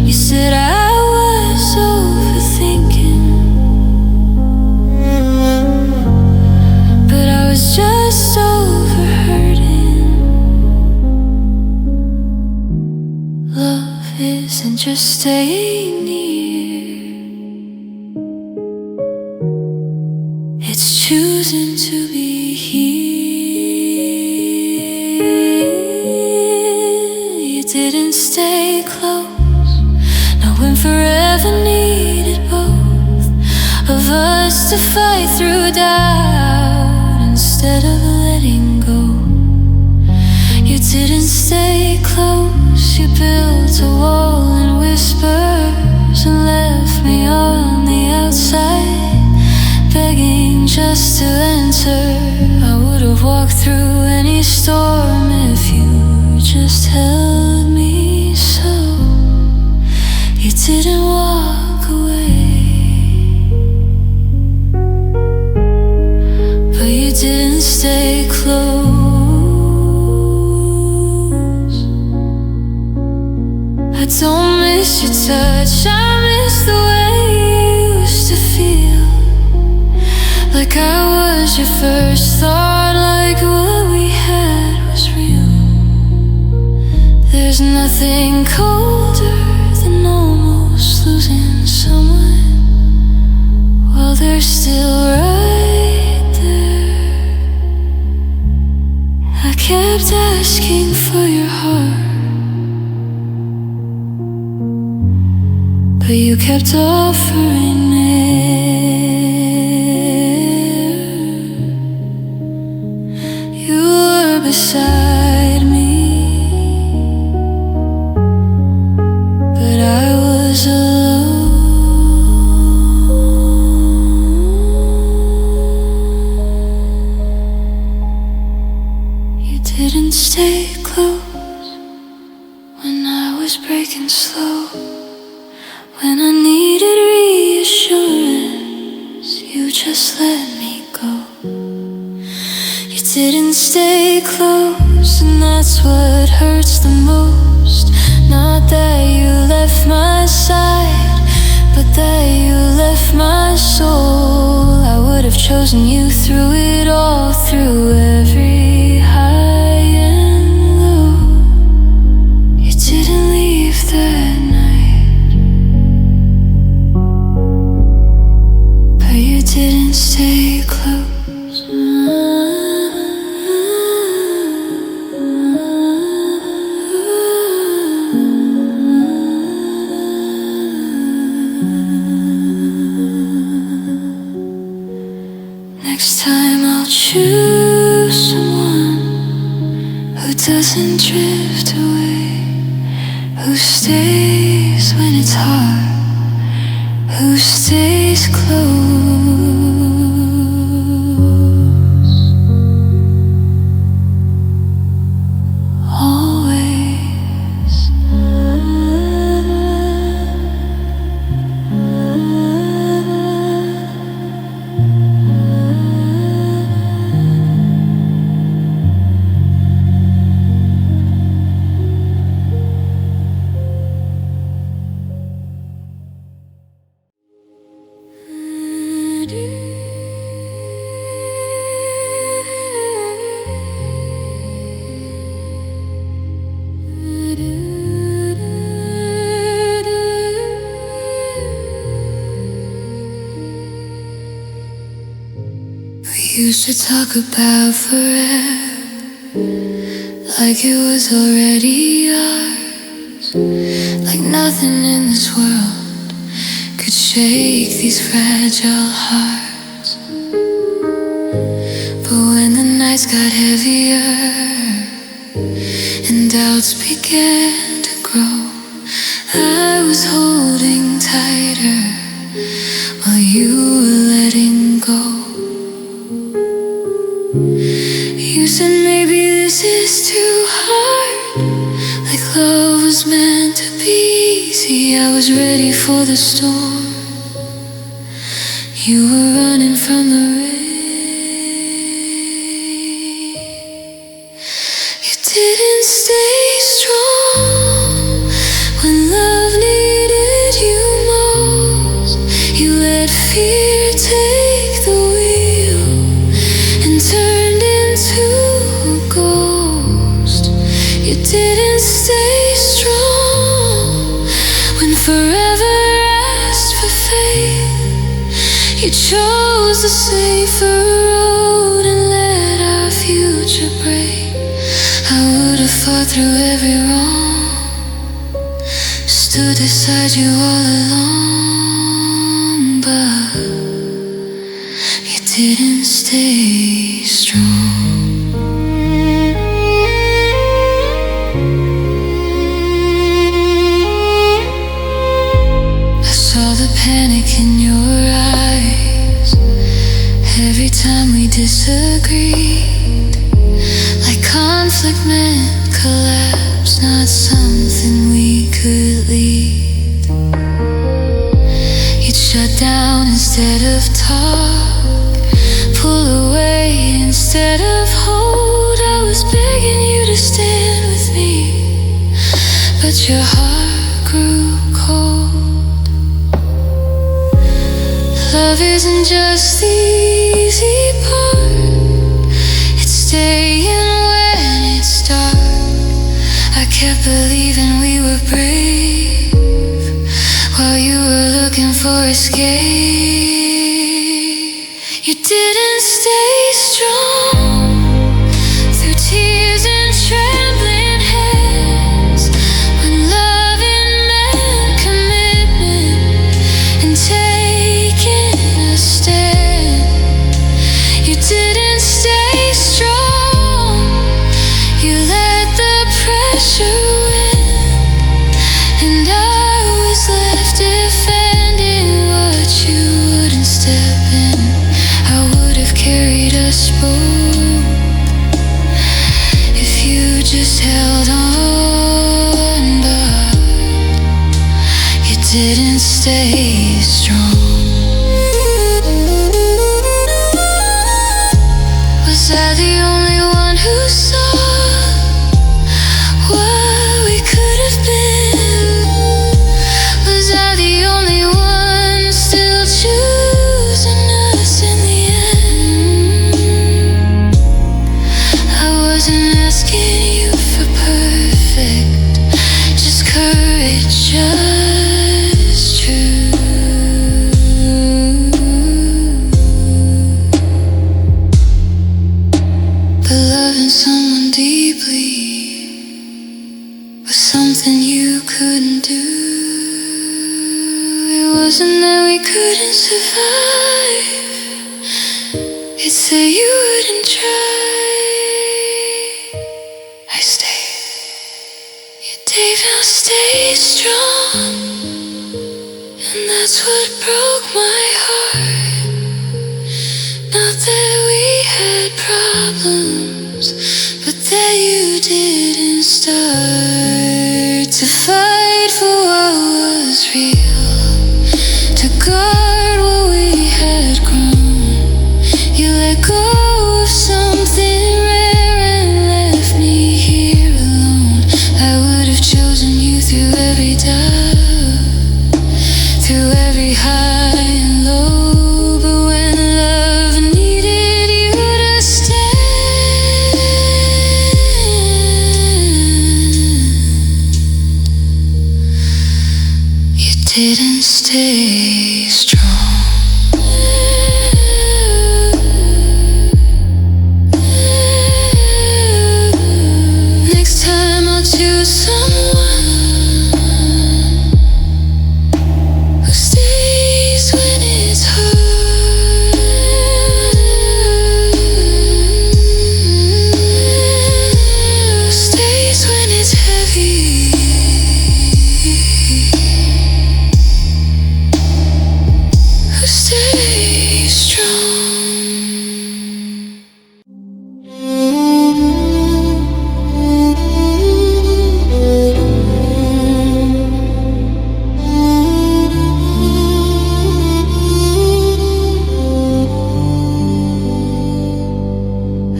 [SPEAKER 1] You said I was overthinking, but I was just overhurting. Love isn't just staying near, it's choosing to be here. You didn't stay close, not when forever needed both of us to fight through doubt instead of letting go. You didn't stay close, you built a wall in whispers and left me on the outside, begging just to enter. I would have walked through any storm if you just held me so. You didn't walk away, but you didn't stay close. I don't miss your touch, I miss the way you used to feel, like I was your first thought, like what we had was real. There's nothing colder than almost losing someone while they're still right there. I kept asking for your heart, but you kept offering it. You were beside me, but I was alone. You didn't stay close when I was breaking slow. When I needed reassurance, you just let me go. You didn't stay close, and that's what hurts the most. Not that you left my side, but that you left my soul. I would have chosen you through it all, through every high and low. You didn't leave that night, but you didn't stay close. Next time I'll choose someone who doesn't drift away, who stays when it's hard, who stays close, always. We used to talk about forever, like it was already ours, like nothing in this world could shake these fragile hearts. But when the nights got heavier and doubts began to grow, I was holding tighter while you were letting go. You said maybe this is too hard, like love was meant to be easy. I was ready for the storm, you were running from the rain. You didn't stay strong when love needed you most. You let fear take the wheel and turned into a ghost. You didn't stay strong when forever asked for faith. You chose the safer road and let our future break. I would have fought through every wrong, stood beside you all along, but you didn't stay strong. I saw the panic in your eyes every time we disagreed, like conflict meant collapse, not something we could lead. You'd shut down instead of talk, pull away instead of hold. I was begging you to stand with me, but your heart grew cold. Love isn't just the easy part, it's staying when it's dark. I kept believing we were brave while you were looking for escape. You didn't stay strong through tears and trembling hands when loving meant commitment. didn't stay strong. Was I the only one who saw what we could have been? Was I the only one still choosing us in the end? I wasn't asking you for perfect, just courage, just true. But loving someone deeply was something you couldn't do. It wasn't that we couldn't survive, it's that you wouldn't try. I stayed. You Dave, I'll stay strong, and that's what broke my heart. Not that we had problems, but that you didn't start to fight for what was real, to guard what we had grown. You let go of something rare and left me here alone. I would have chosen you through every doubt, through every high and low. But when love needed you to stand, you didn't stay strong. Next time I'll choose someone who stays when it's hard, who stays when it's heavy, who stays strong.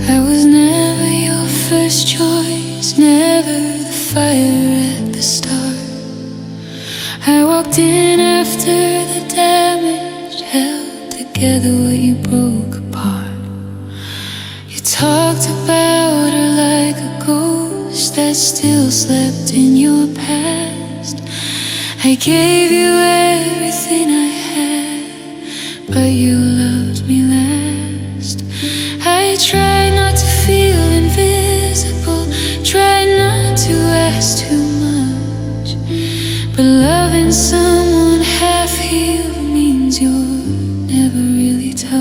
[SPEAKER 1] I was never your first choice, never the fire at the start. I walked in after the damage, held together what you broke apart. You talked about her like a ghost that still slept in your past. I gave you everything I had, but you loved me last. I tried not to feel invisible, tried not to ask too much, but loving someone half-healed means you're never really touched.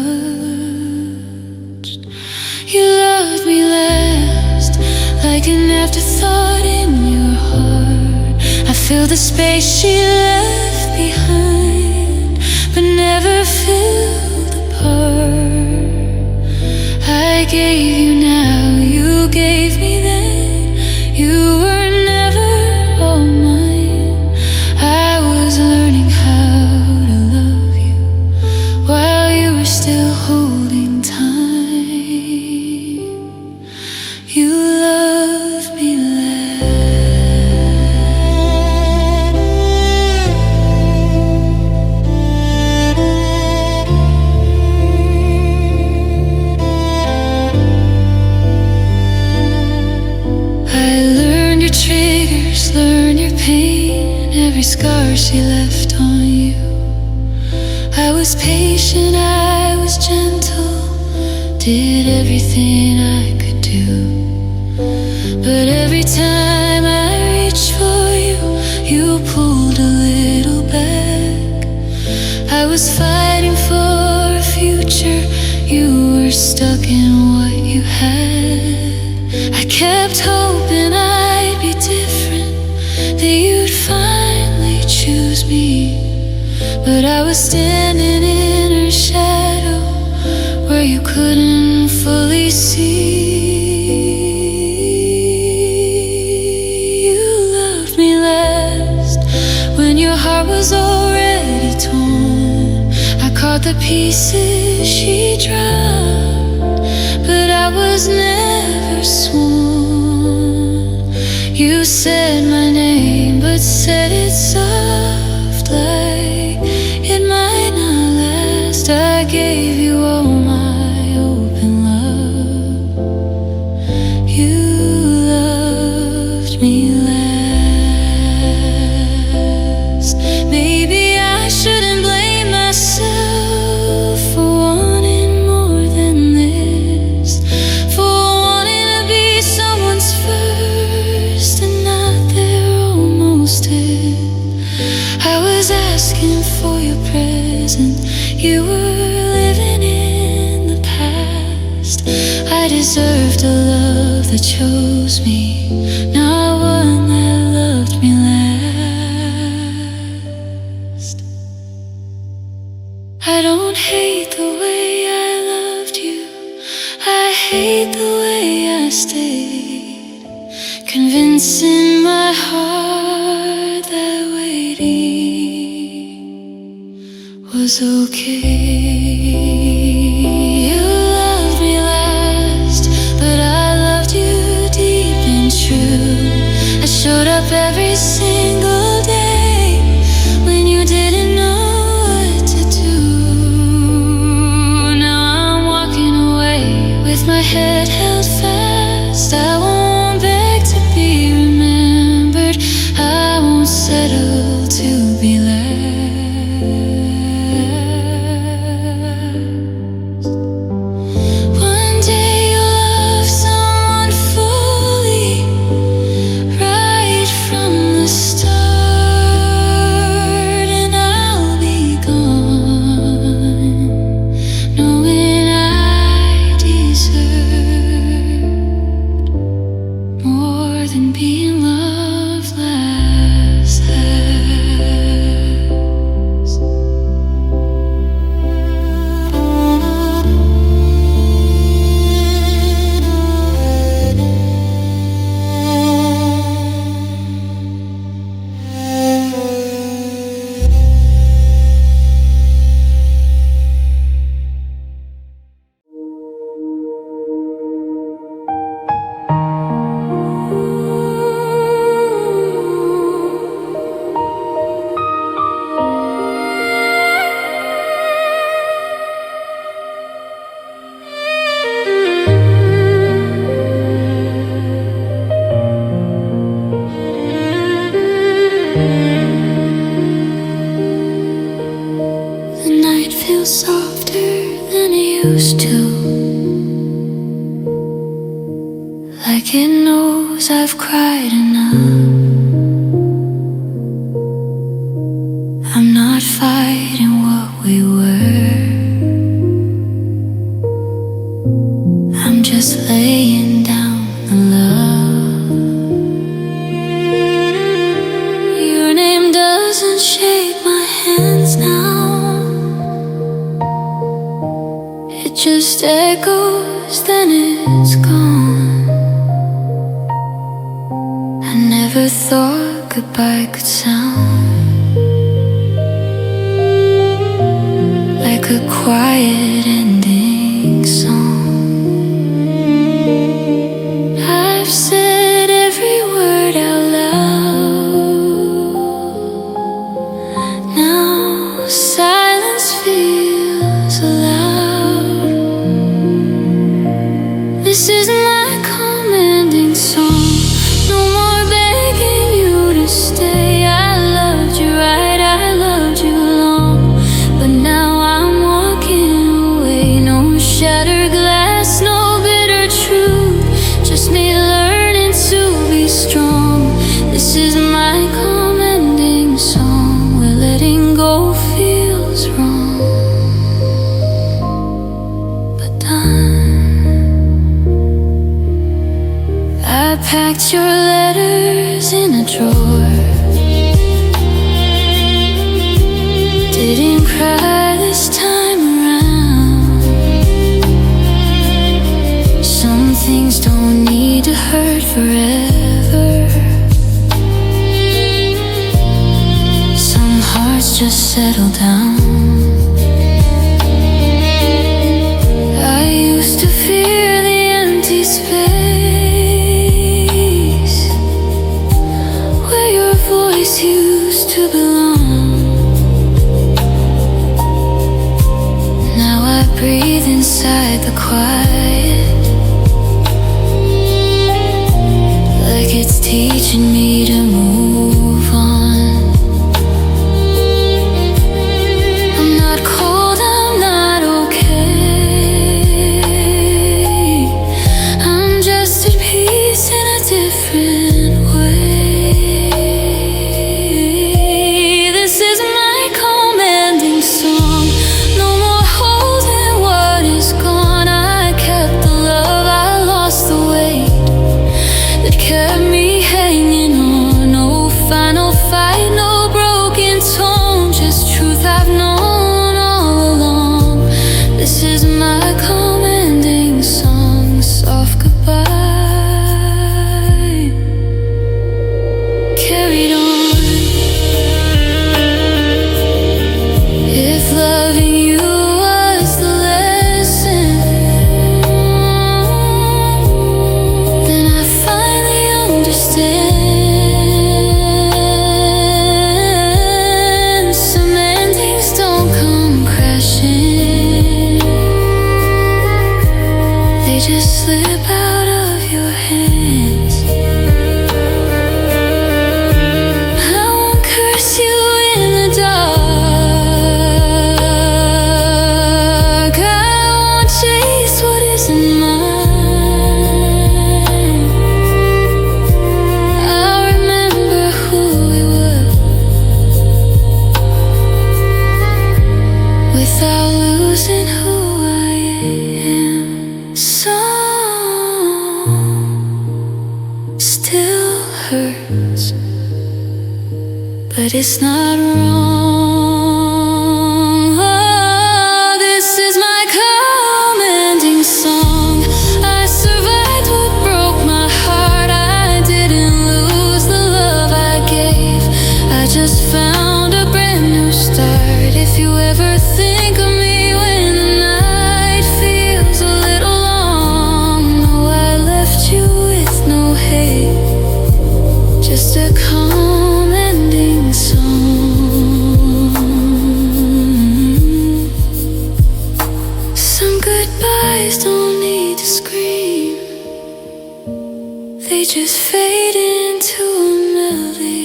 [SPEAKER 1] You loved me last, like an afterthought in your heart. I filled the space she left behind, but never filled the part. I gave you now, you gave me then. You were never all mine. I was learning how to love you while you were still holding time. You loved me learn your pain, every scar she left on you. I was patient, I was gentle, did everything I could do. But every time I reached for you, you pulled a little back. I was fighting for a future, you were stuck in what you had. I kept hoping I'd be different, that you'd finally choose me. But I was standing in her shadow, where you couldn't fully see. You loved me last, when your heart was already torn. I caught the pieces she dropped, but I was never sworn. You said my name, but said it soft, like it might not last. I gave you all my open love. You loved me last. Maybe I shouldn't blame myself for wanting more than this, for wanting to be someone's first and not their almost it. I was asking for your present, you were living in the past. I deserved a love that chose me, not one that loved me last. I don't hate the way I loved you, I hate the way I stayed, convincing my heart that waiting was okay. You loved me last, but I loved you deep and true. I showed up every single day when you didn't know what to do. Now I'm walking away with my head held fast. I won't beg to be remembered, I won't settle to be last. One day you'll love someone fully, right from the start, and I'll be gone, knowing I deserved more than being loved last. The night feels softer than it used to, like it knows I've cried enough. I'm not fighting what we were, I'm just laying down the love. Your name doesn't shake my hands now, it just echoes, then it's gone. I never thought goodbye could sound like a quiet ending song. I've said every word out loud, now silence feels allowed. This is my commanding song, no more begging you to stay. I loved you right, I loved you long, but now I'm walking away. No shattered glass, no bitter truth, just me learning to be strong. This is my commanding song, where letting go feels wrong, but done. I packed your letters in a drawer, didn't cry this time around. Some things don't need to hurt forever, some just settle down. I used to fear the empty space where your voice used to belong. Now I breathe inside the quiet, like it's teaching me to move on. I'm not cold, I'm not okay. I'm just at peace in a different way. This is my commanding song. No more holding what is gone. I kept the love, I lost the weight that kept me hanging on. No final fight, no broken tone, just truth I've known all along. This is my commanding song, soft goodbye, carried on. If loving you was the lesson, then I finally understand. Some endings don't come crashing, they just slip out of your hands. I won't curse you in the dark. I won't chase what isn't mine. I'll remember who we were without losing who I am. Song still hurts, but it's not wrong. Oh, this is my commanding song. I survived what broke my heart. I didn't lose the love I gave. I just found a brand new start. If you ever think of me when the night feels a little long, know I left you with no hate, just a calm ending song. Some goodbyes don't need to scream, they just fade into a melody.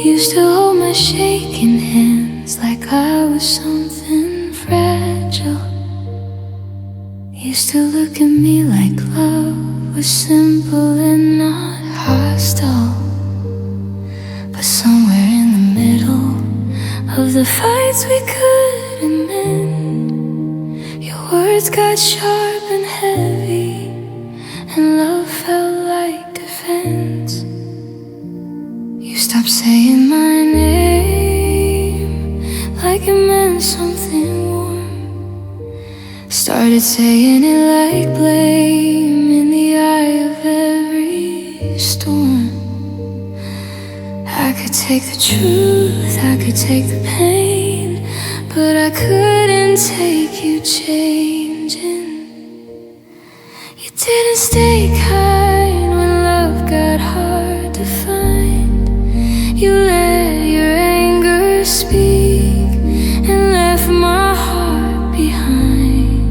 [SPEAKER 1] Used to hold my shaking hands like I was something fragile. Used to look at me like love was simple and not hostile. But somewhere in the middle of the fights we couldn't mend, your words got sharp and heavy, and love felt like defense. You stopped saying my name like it meant something warm. Started saying it like blame in the eye of every storm. I could take the truth, I could take the pain, but I couldn't take you changing. You didn't stay kind when love got hard to find. You let your anger speak and left my heart behind.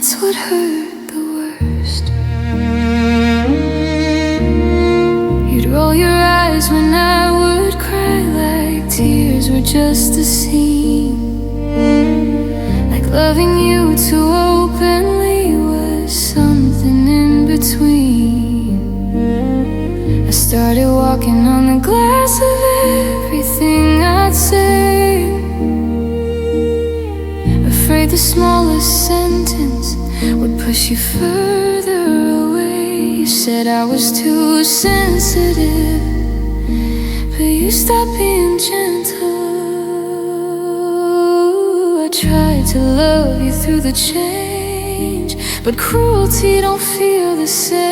[SPEAKER 1] that's what hurt the worst. You'd roll your eyes when I would cry, like tears were just a scene. Like loving you too openly was something in between. I started walking on the glass of everything I'd say, afraid the smallest sentence would push you further away. You said I was too sensitive, but you stopped being gentle. I tried to love you through the change, but cruelty don't feel the same.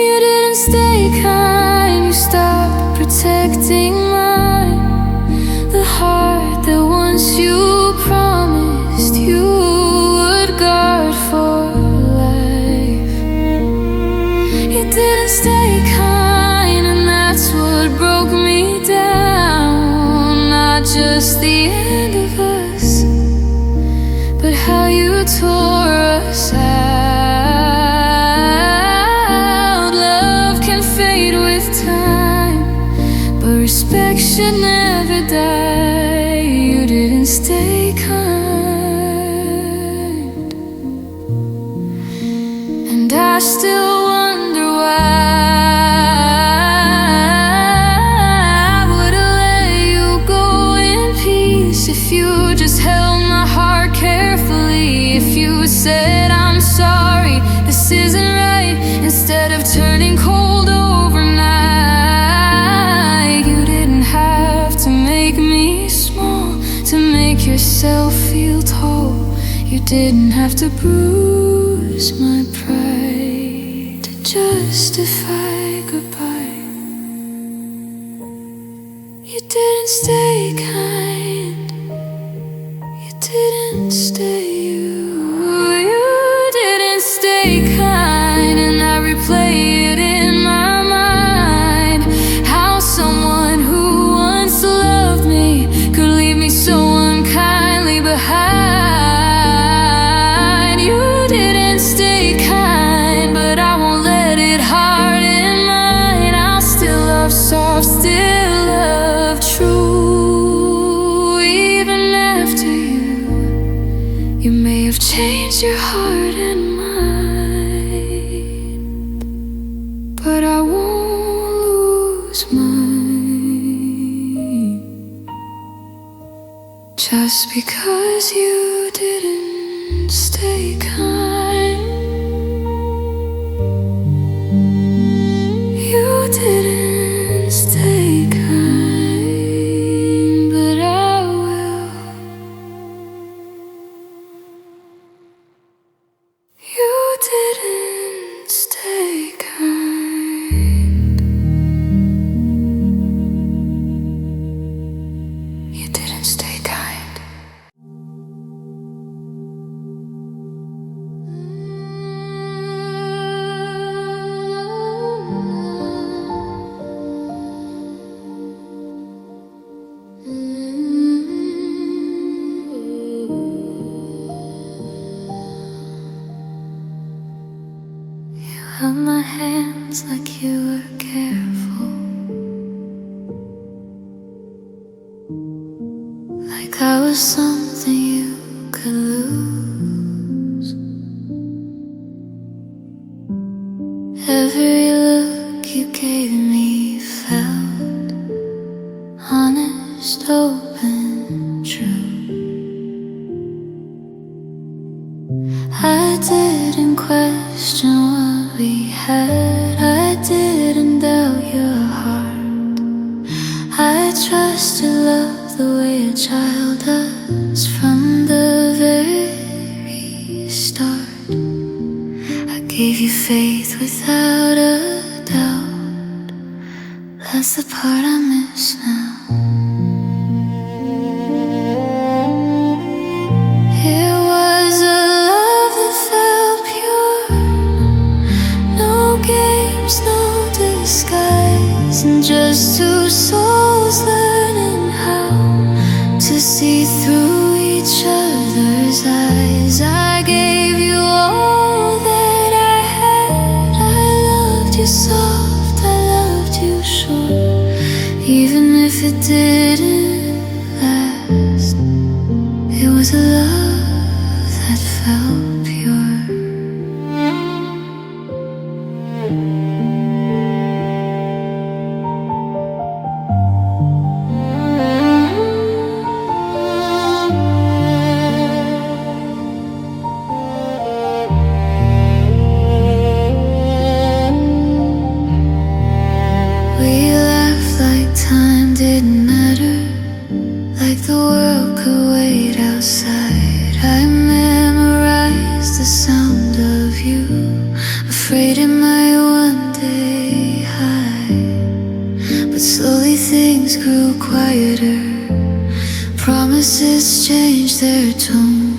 [SPEAKER 1] You didn't stay kind, you stopped protecting mine, the heart that once you promised you would guard for life. You didn't stay kind, and that's what broke me down. Not just the end of us, but how you tore us out. Love can fade with time, but respect should never die. You didn't stay kind, and I still wonder why. I would've let you go in peace if you just held my heart carefully. If you said I'm sorry, this isn't right, instead of turning cold overnight. You didn't have to make me small to make yourself feel tall. You didn't have to bruise my pride to justify goodbye. You didn't stay kind, you didn't stay you. You didn't stay kind, and I replay it in my mind, how someone who once loved me could leave me so unkindly behind. You didn't stay kind, but I won't let it harden mine. I'll still love soft, still love true, even after you may have changed your heart and mind, but I won't lose mine. Just because you didn't stay kind, you didn't stay kind, but I will. You didn't stay kind. You didn't stay kind. You held my hands like you were careful, like I was something you could lose. Every look you gave me felt honest, open, true. I didn't question what we had, I didn't doubt your heart. I trusted love the way a child does from the very start. I gave you faith without a doubt. That's the part I miss now. It was a love that felt pure, no games, no disguise, and just two souls learning how to see through each other. lover's eyes. I gave you all that I had. I loved you soft, I loved you short, even if it didn't last. It was a love that felt pure. We laughed like time didn't matter, like the world could wait outside. I memorized the sound of you, afraid it might one day hide. But slowly things grew quieter, promises changed their tone.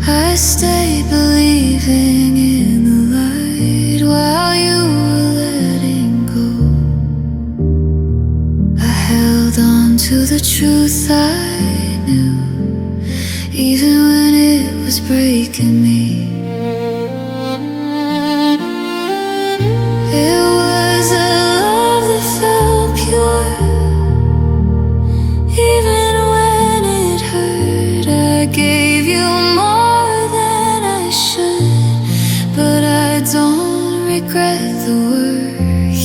[SPEAKER 1] I stayed believing in the light while you were letting go. I held on to the truth I knew, even when it was breaking me. It was a love that felt pure, even when it hurt. I gave you more than I should, but I don't regret the word.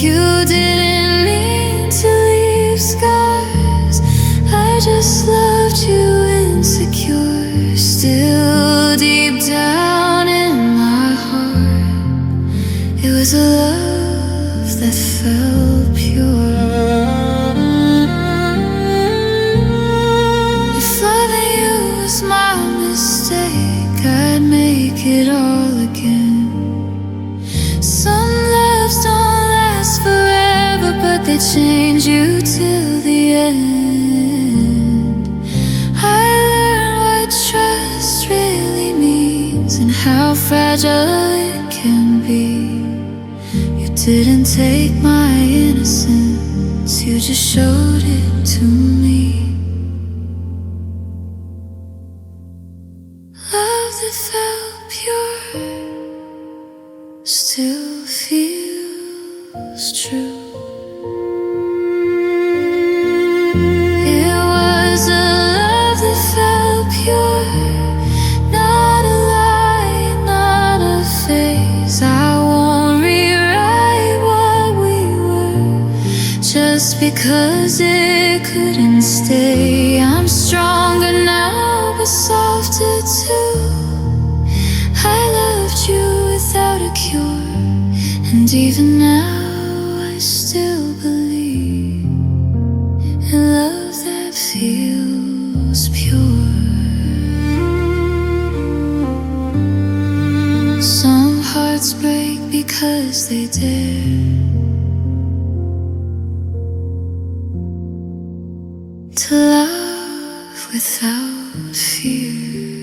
[SPEAKER 1] You didn't mean to leave scars, I just loved you insecure. Still deep down in my heart, it was a love that felt pure. If loving you was my mistake, I'd make it all again. Some loves don't last forever, but they change you till the end. I learned what trust really means and how fragile it can be. You didn't take my innocence, you just showed it to me. Love that felt pure still feels true. It was a love that felt pure, not a lie, not a phase. I won't rewrite what we were, just because it couldn't stay. I'm stronger now, but softer too. I loved you without a cure, and even now I still believe in love that feels pure. Some hearts break because they dare to love without fear.